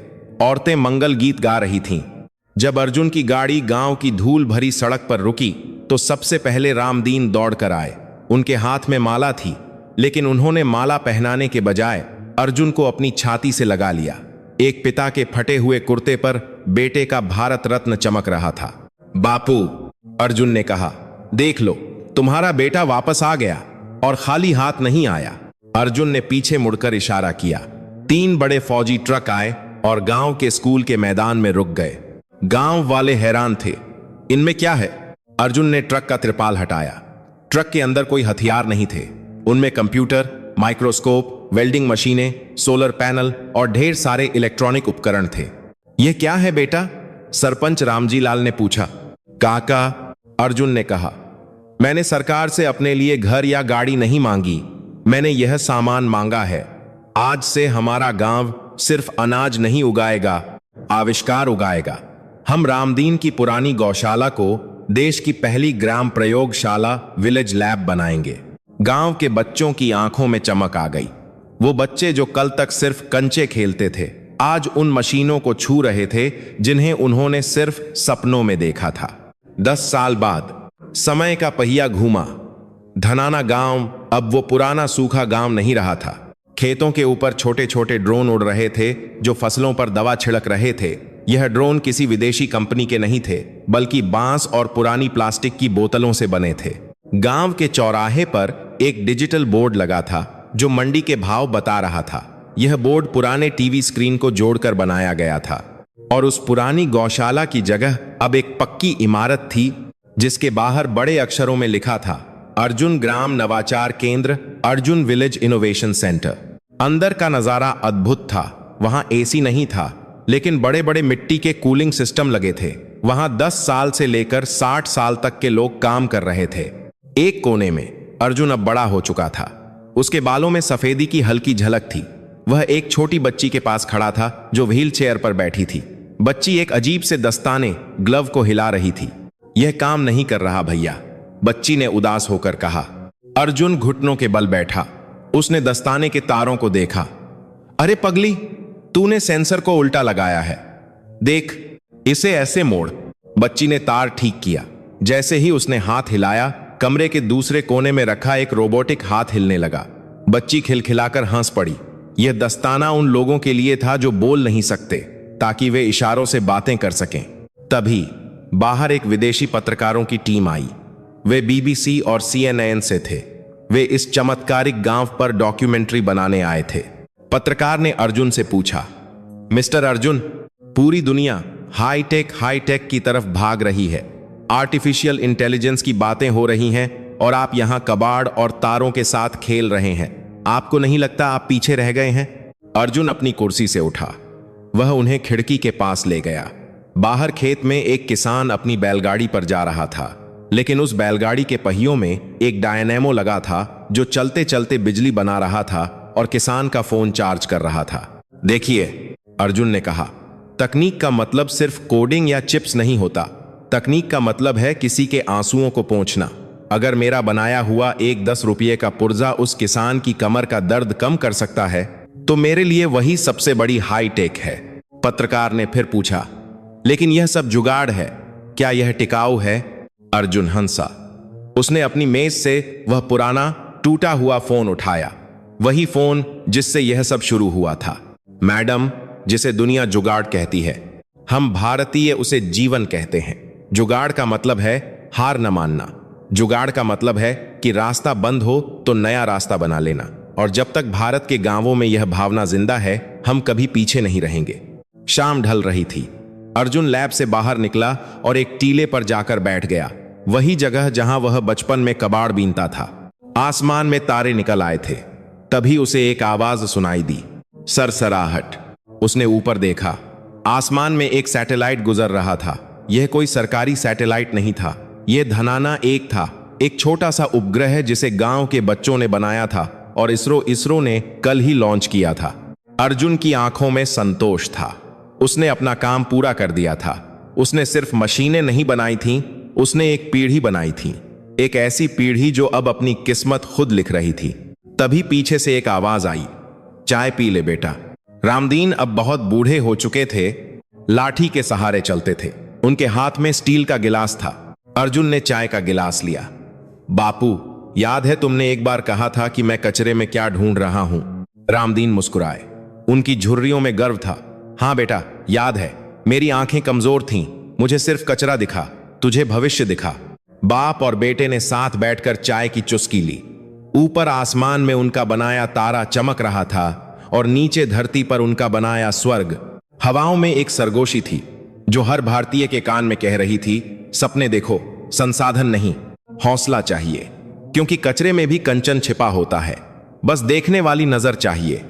औरतें मंगल गीत गा रही थीं। जब अर्जुन की गाड़ी गांव की धूल भरी सड़क पर रुकी तो सबसे पहले रामदीन दौड़कर आए। उनके हाथ में माला थी, लेकिन उन्होंने माला पहनाने के बजाय अर्जुन को अपनी छाती से लगा लिया। एक पिता के फटे हुए कुर्ते पर बेटे का भारत रत्न चमक रहा था। बापू, अर्जुन ने कहा, देख लो, तुम्हारा बेटा वापस आ गया और खाली हाथ नहीं आया। अर्जुन ने पीछे मुड़कर इशारा किया। 3 बड़े फौजी ट्रक आए और गांव के स्कूल के मैदान में रुक गए। गांव वाले हैरान थे। इनमें क्या है? अर्जुन ने ट्रक का त्रिपाल हटाया। ट्रक के अंदर कोई हथियार नहीं थे। उनमें कंप्यूटर, माइक्रोस्कोप, वेल्डिंग मशीनें, सोलर पैनल और ढेर सारे इलेक्ट्रॉनिक उपकरण थे। यह क्या है बेटा? सरपंच रामजी लाल ने पूछा। काका, अर्जुन ने कहा, मैंने सरकार से अपने लिए घर या गाड़ी नहीं मांगी। मैंने यह सामान मांगा है। आज से हमारा गांव सिर्फ अनाज नहीं उगाएगा, आविष्कार उगाएगा। हम रामदीन की पुरानी गौशाला को देश की पहली ग्राम प्रयोगशाला विलेज लैब बनाएंगे। गांव के बच्चों की आंखों में चमक आ गई। वो बच्चे जो कल तक सिर्फ कंचे खेलते थे, आज उन मशीनों को छू रहे थे जिन्हें उन्होंने सिर्फ सपनों में देखा था। 10 साल बाद समय का पहिया घूमा। धनाना गांव अब वो पुराना सूखा गांव नहीं रहा था। खेतों के ऊपर छोटे छोटे ड्रोन उड़ रहे थे जो फसलों पर दवा छिड़क रहे थे। यह ड्रोन किसी विदेशी कंपनी के नहीं थे, बल्कि बांस और पुरानी प्लास्टिक की बोतलों से बने थे। गांव के चौराहे पर एक डिजिटल बोर्ड लगा था जो मंडी के भाव बता रहा था। यह बोर्ड पुराने टीवी स्क्रीन को जोड़कर बनाया गया था, और उस पुरानी गौशाला की जगह अब एक पक्की इमारत थी जिसके बाहर बड़े अक्षरों में लिखा था, अर्जुन ग्राम नवाचार केंद्र, अर्जुन विलेज इनोवेशन सेंटर। अंदर का नजारा अद्भुत था। वहां एसी नहीं था, लेकिन बड़े बड़े मिट्टी के कूलिंग सिस्टम लगे थे। वहां 10 साल से लेकर 60 साल तक के लोग काम कर रहे थे। एक कोने में अर्जुन अब बड़ा हो चुका था। उसके बालों में सफेदी की हल्की झलक थी। वह एक छोटी बच्ची के पास खड़ा था जो व्हील चेयर पर बैठी थी। बच्ची एक अजीब से दस्ताने ग्लव को हिला रही थी। यह काम नहीं कर रहा भैया, बच्ची ने उदास होकर कहा। अर्जुन घुटनों के बल बैठा। उसने दस्ताने के तारों को देखा। अरे पगली, तूने सेंसर को उल्टा लगाया है। देख, इसे ऐसे मोड़। बच्ची ने तार ठीक किया। जैसे ही उसने हाथ हिलाया, कमरे के दूसरे कोने में रखा एक रोबोटिक हाथ हिलने लगा। बच्ची खिलखिलाकर हंस पड़ी। यह दस्ताना उन लोगों के लिए था जो बोल नहीं सकते, ताकि वे इशारों से बातें कर सकें। तभी बाहर एक विदेशी पत्रकारों की टीम आई। वे बीबीसी और CNN से थे। वे इस चमत्कारिक गांव पर डॉक्यूमेंट्री बनाने आए थे। पत्रकार ने अर्जुन से पूछा, मिस्टर अर्जुन, पूरी दुनिया हाईटेक की तरफ भाग रही है। आर्टिफिशियल इंटेलिजेंस की बातें हो रही हैं और आप यहां कबाड़ और तारों के साथ खेल रहे हैं। आपको नहीं लगता आप पीछे रह गए हैं? अर्जुन अपनी कुर्सी से उठा। वह उन्हें खिड़की के पास ले गया। बाहर खेत में एक किसान अपनी बैलगाड़ी पर जा रहा था, लेकिन उस बैलगाड़ी के पहियों में एक डायनेमो लगा था जो चलते चलते बिजली बना रहा था और किसान का फोन चार्ज कर रहा था। देखिए, अर्जुन ने कहा, तकनीक का मतलब सिर्फ कोडिंग या चिप्स नहीं होता। तकनीक का मतलब है किसी के आंसुओं को पोंछना। अगर मेरा बनाया हुआ एक 10 रुपये का पुर्जा उस किसान की कमर का दर्द कम कर सकता है तो मेरे लिए वही सबसे बड़ी हाईटेक है। पत्रकार ने फिर पूछा, लेकिन यह सब जुगाड़ है, क्या यह टिकाऊ है? अर्जुन हंसा। उसने अपनी मेज से वह पुराना टूटा हुआ फोन उठाया, वही फोन जिससे यह सब शुरू हुआ था। मैडम, जिसे दुनिया जुगाड़ कहती है, हम भारतीय उसे जीवन कहते हैं। जुगाड़ का मतलब है हार न मानना। जुगाड़ का मतलब है कि रास्ता बंद हो तो नया रास्ता बना लेना। और जब तक भारत के गांवों में यह भावना जिंदा है, हम कभी पीछे नहीं रहेंगे। शाम ढल रही थी। अर्जुन लैब से बाहर निकला और एक टीले पर जाकर बैठ गया, वही जगह जहां वह बचपन में कबाड़ बीनता था। आसमान में तारे निकल आए थे। तभी उसे एक आवाज सुनाई दी, सरसराहट। उसने ऊपर देखा। आसमान में एक सैटेलाइट गुजर रहा था। यह कोई सरकारी सैटेलाइट नहीं था, यह धनाना एक था, एक छोटा सा उपग्रह जिसे गांव के बच्चों ने बनाया था और इसरो ने कल ही लॉन्च किया था। अर्जुन की आंखों में संतोष था। उसने अपना काम पूरा कर दिया था। उसने सिर्फ मशीनें नहीं बनाई थीं, उसने एक पीढ़ी बनाई थी, एक ऐसी पीढ़ी जो अब अपनी किस्मत खुद लिख रही थी। तभी पीछे से एक आवाज आई, चाय पी ले बेटा। रामदीन अब बहुत बूढ़े हो चुके थे, लाठी के सहारे चलते थे। उनके हाथ में स्टील का गिलास था। अर्जुन ने चाय का गिलास लिया। बापू, याद है तुमने एक बार कहा था कि मैं कचरे में क्या ढूंढ रहा हूं? रामदीन मुस्कुराए। उनकी झुर्रियों में गर्व था। हाँ बेटा, याद है। मेरी आंखें कमजोर थीं, मुझे सिर्फ कचरा दिखा, तुझे भविष्य दिखा। बाप और बेटे ने साथ बैठकर चाय की चुस्की ली। ऊपर आसमान में उनका बनाया तारा चमक रहा था और नीचे धरती पर उनका बनाया स्वर्ग। हवाओं में एक सरगोशी थी जो हर भारतीय के कान में कह रही थी, सपने देखो, संसाधन नहीं, हौसला चाहिए। क्योंकि कचरे में भी कंचन छिपा होता है, बस देखने वाली नजर चाहिए।